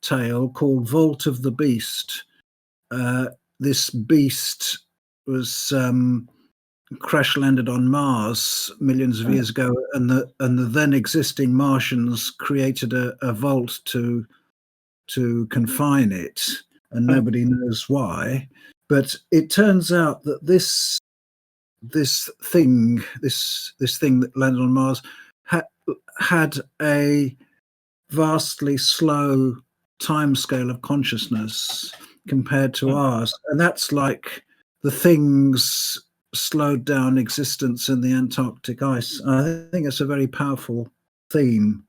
tale called Vault of the Beast. This beast was crash landed on Mars millions of years ago, and the then existing Martians created a vault to confine it, and nobody knows why. But it turns out that this thing that landed on Mars had a vastly slow timescale of consciousness compared to ours, and that's like the thing's slowed down existence in the Antarctic ice. I think it's a very powerful theme.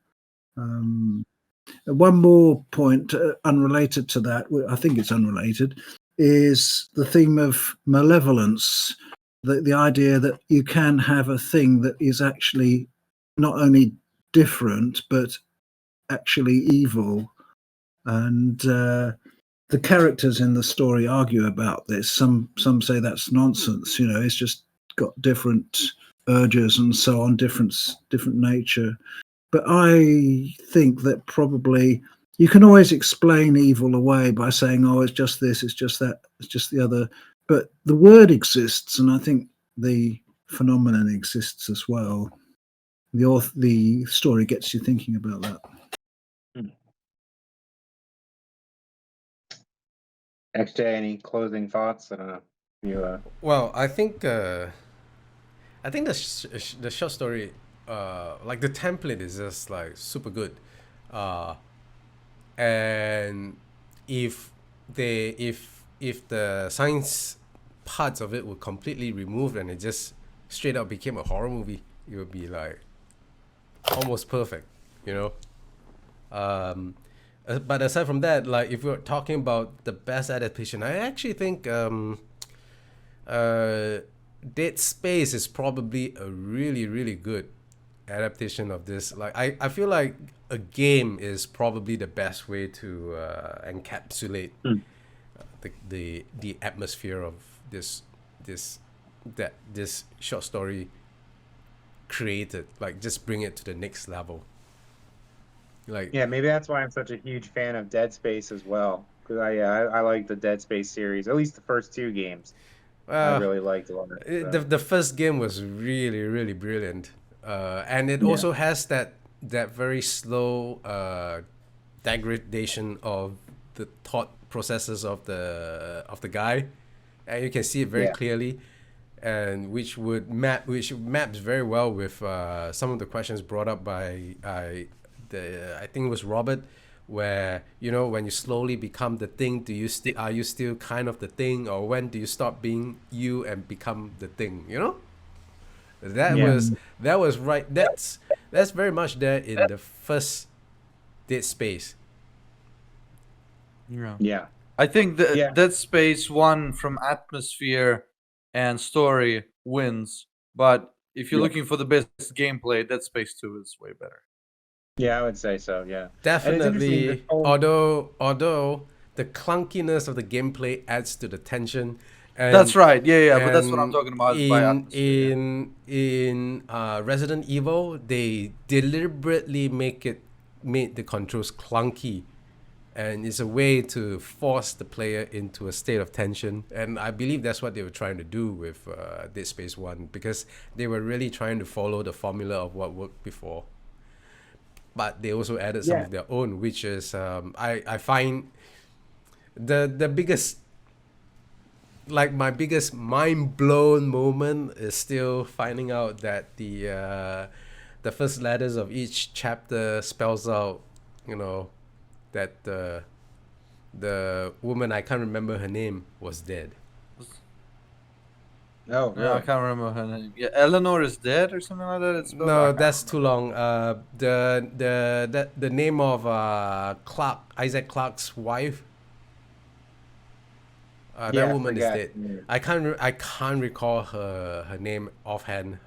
One more point, unrelated to that, I think it's unrelated, is the theme of malevolence. The idea that you can have a thing that is actually not only different, but actually evil. And the characters in the story argue about this. Some say that's nonsense. It's just got different urges and so on, different nature. But I think that probably you can always explain evil away by saying, "Oh, it's just this, it's just that, it's just the other." But the word exists, and I think the phenomenon exists as well. The story gets you thinking about that. XJ, any closing thoughts? I don't know. You, Well, I think the short story, like the template is just like super good. and if the science parts of it were completely removed and it just straight up became a horror movie, it would be like almost perfect, you know. But aside from that, like if we're talking about the best adaptation, I actually think Dead Space is probably a really good adaptation of this. Like I feel like a game is probably the best way to encapsulate the atmosphere of this short story created. Like just bring it to the next level. Like Yeah, maybe that's why I'm such a huge fan of Dead Space as well. Because I like the Dead Space series, at least the first 2 games. I really liked a lot. The first game was really brilliant, and it Yeah. also has that very slow degradation of the thought processes of the guy, and you can see it very Yeah. clearly, and which maps very well with some of the questions brought up by I think it was Robert, where when you slowly become the thing, are you still kind of the thing, or when do you stop being you and become the thing? That was right. That's very much there in the first Dead Space. Yeah. I think that Yeah. Dead Space 1 from atmosphere and story wins, but if you're Yeah. looking for the best gameplay, Dead Space 2 is way better. Yeah, I would say so. Yeah. Definitely. Although the clunkiness of the gameplay adds to the tension. And, That's right. Yeah. But that's what I'm and talking about by atmosphere. In Resident Evil, they deliberately made the controls clunky, and it's a way to force the player into a state of tension. And I believe that's what they were trying to do with Dead Space 1, because they were really trying to follow the formula of what worked before. But they also added some of their own, which is I find the biggest, like my biggest mind blown moment is still finding out that the first letters of each chapter spells out, that the woman, I can't remember her name, was dead. Oh, really? Yeah, I can't remember her name. Yeah, Eleanor is dead or something like that. It's No, that's too long. The name of Isaac Clarke's wife. That woman is dead. I can't recall her name offhand.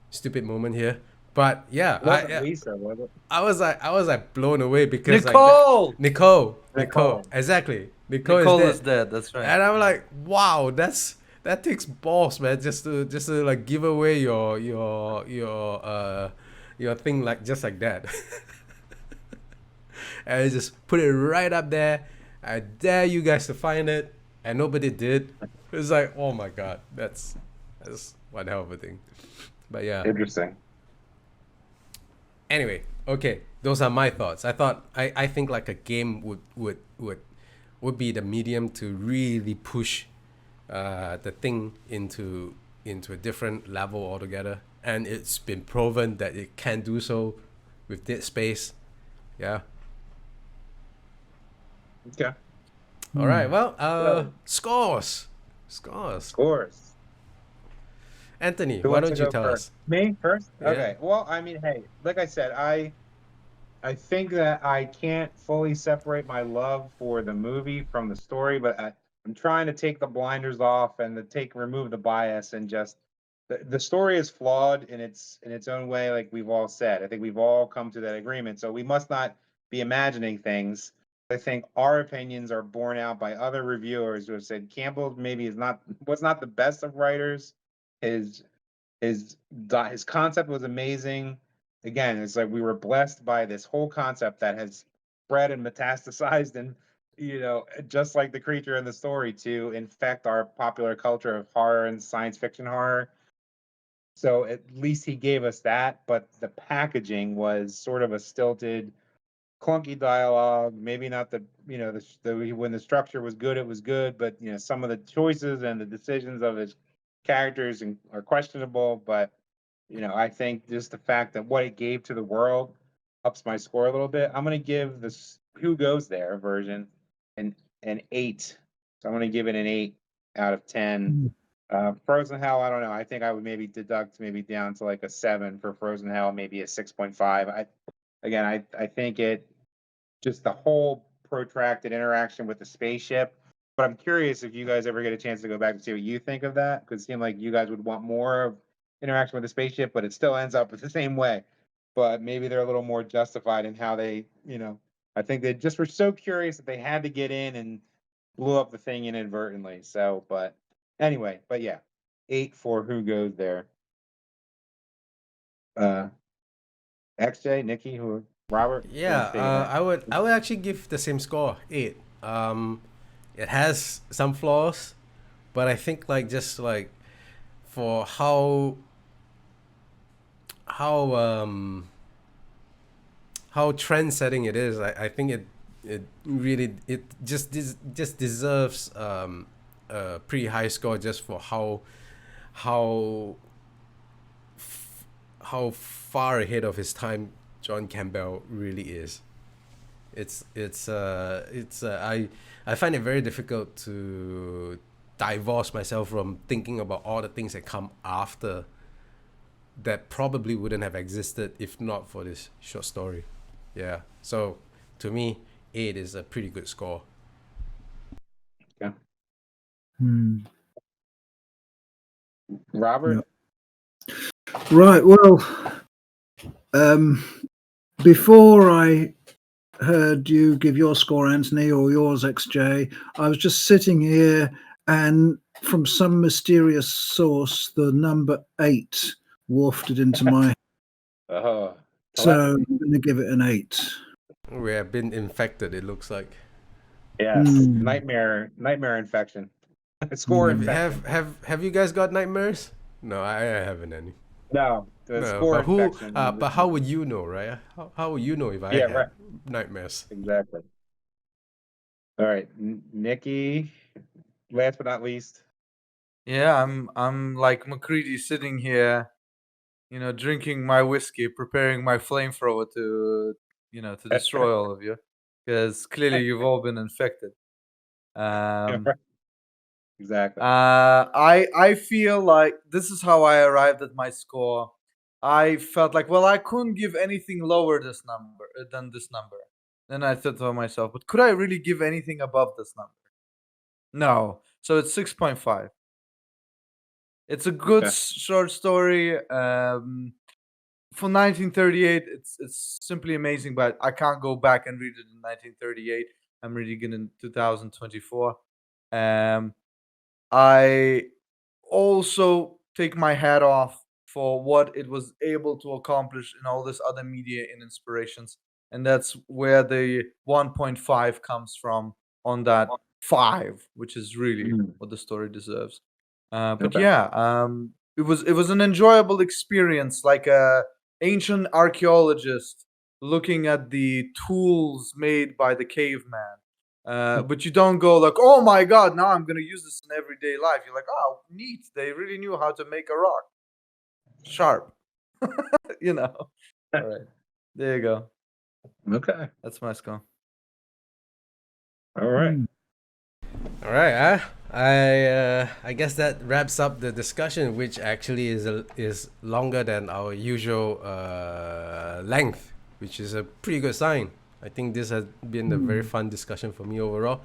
Stupid moment here, but yeah, Lisa, was it? I was like blown away because Nicole. Nicole, Nicole. exactly. Nicole is is dead. That's right. And I'm like, wow, that takes balls, man. Just to like give away your thing just like that. And just put it right up there. I dare you guys to find it, and nobody did. It's like, oh my god, that's one hell of a thing. But yeah. Interesting. Anyway, okay, those are my thoughts. I think like a game would be the medium to really push the thing into a different level altogether, and it's been proven that it can do so with Dead Space. Yeah. Okay. All right. Well, scores. Anthony, Who why wants don't to you go tell first? us? Me first? Yeah. Okay. Well, I mean, hey, like I said, I think that I can't fully separate my love for the movie from the story, but I'm trying to take the blinders off and remove the bias, and just the story is flawed in its own way, like we've all said. I think we've all come to that agreement. So we must not be imagining things. I think our opinions are borne out by other reviewers who have said Campbell maybe was not the best of writers. His concept was amazing. Again, it's like we were blessed by this whole concept that has spread and metastasized, and just like the creature in the story, to infect our popular culture of horror and science fiction horror. So at least he gave us that, but the packaging was sort of a stilted, clunky dialogue. Maybe not when the structure was good, it was good, but some of the choices and the decisions of his characters are questionable. But I think just the fact that what it gave to the world ups my score a little bit. I'm gonna give this Who Goes There version an 8. So I'm gonna give it an 8 out of 10. Frozen Hell, I don't know. I think I would maybe deduct maybe down to like a 7 for Frozen Hell, maybe a 6.5. I think it just the whole protracted interaction with the spaceship. But I'm curious if you guys ever get a chance to go back and see what you think of that, because it seemed like you guys would want more of interaction with the spaceship, but it still ends up the same way. But maybe they're a little more justified in how they, I think they just were so curious that they had to get in and blew up the thing inadvertently. So, but anyway, but yeah, 8 for Who Goes There. XJ, Nikki, Robert. Yeah, I would actually give the same score, 8. It has some flaws, but I think like just like for how trend-setting it is, I think it really just deserves a pretty high score just for how far ahead of his time John Campbell really is. I find it very difficult to divorce myself from thinking about all the things that come after that probably wouldn't have existed if not for this short story. Yeah. So to me, 8 is a pretty good score. Yeah. Robert? Yeah. Right. Well, before I heard you give your score, Anthony, or yours, XJ, I was just sitting here, and from some mysterious source, the number 8 wafted into my head. So I'm going to give it an 8. We have been infected, it looks like. Yes, nightmare infection. Score infection. Have you guys got nightmares? No, I haven't any. No, score infection. But how would you know, right? How would you know if I had nightmares? Exactly. All right, Nikki. Last but not least. Yeah, I'm like McCready sitting here, drinking my whiskey, preparing my flamethrower to destroy all of you, because clearly you've all been infected. Exactly. I feel like this is how I arrived at my score. I felt like, well, I couldn't give anything lower than this number. Then I thought to myself, but could I really give anything above this number? No. So it's 6.5. It's a good short story. For 1938, it's simply amazing, but I can't go back and read it in 1938. I'm reading it in 2024. I also take my hat off for what it was able to accomplish in all this other media and inspirations, and that's where the 1.5 comes from on that 5, which is really what the story deserves. But yeah, it was an enjoyable experience, like a ancient archaeologist looking at the tools made by the caveman. But you don't go like, oh my god, now I'm gonna use this in everyday life. You're like, oh, neat. They really knew how to make a rock sharp. All right, there you go. Okay. That's my score. All right. All right. I guess that wraps up the discussion, which actually is longer than our usual length, which is a pretty good sign. I think this has been a very fun discussion for me overall,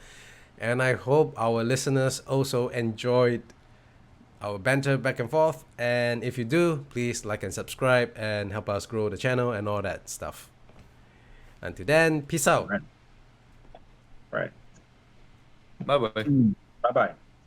and I hope our listeners also enjoyed our banter back and forth. And if you do, please like and subscribe and help us grow the channel and all that stuff. Until then, peace out. Right. Bye bye. Bye bye.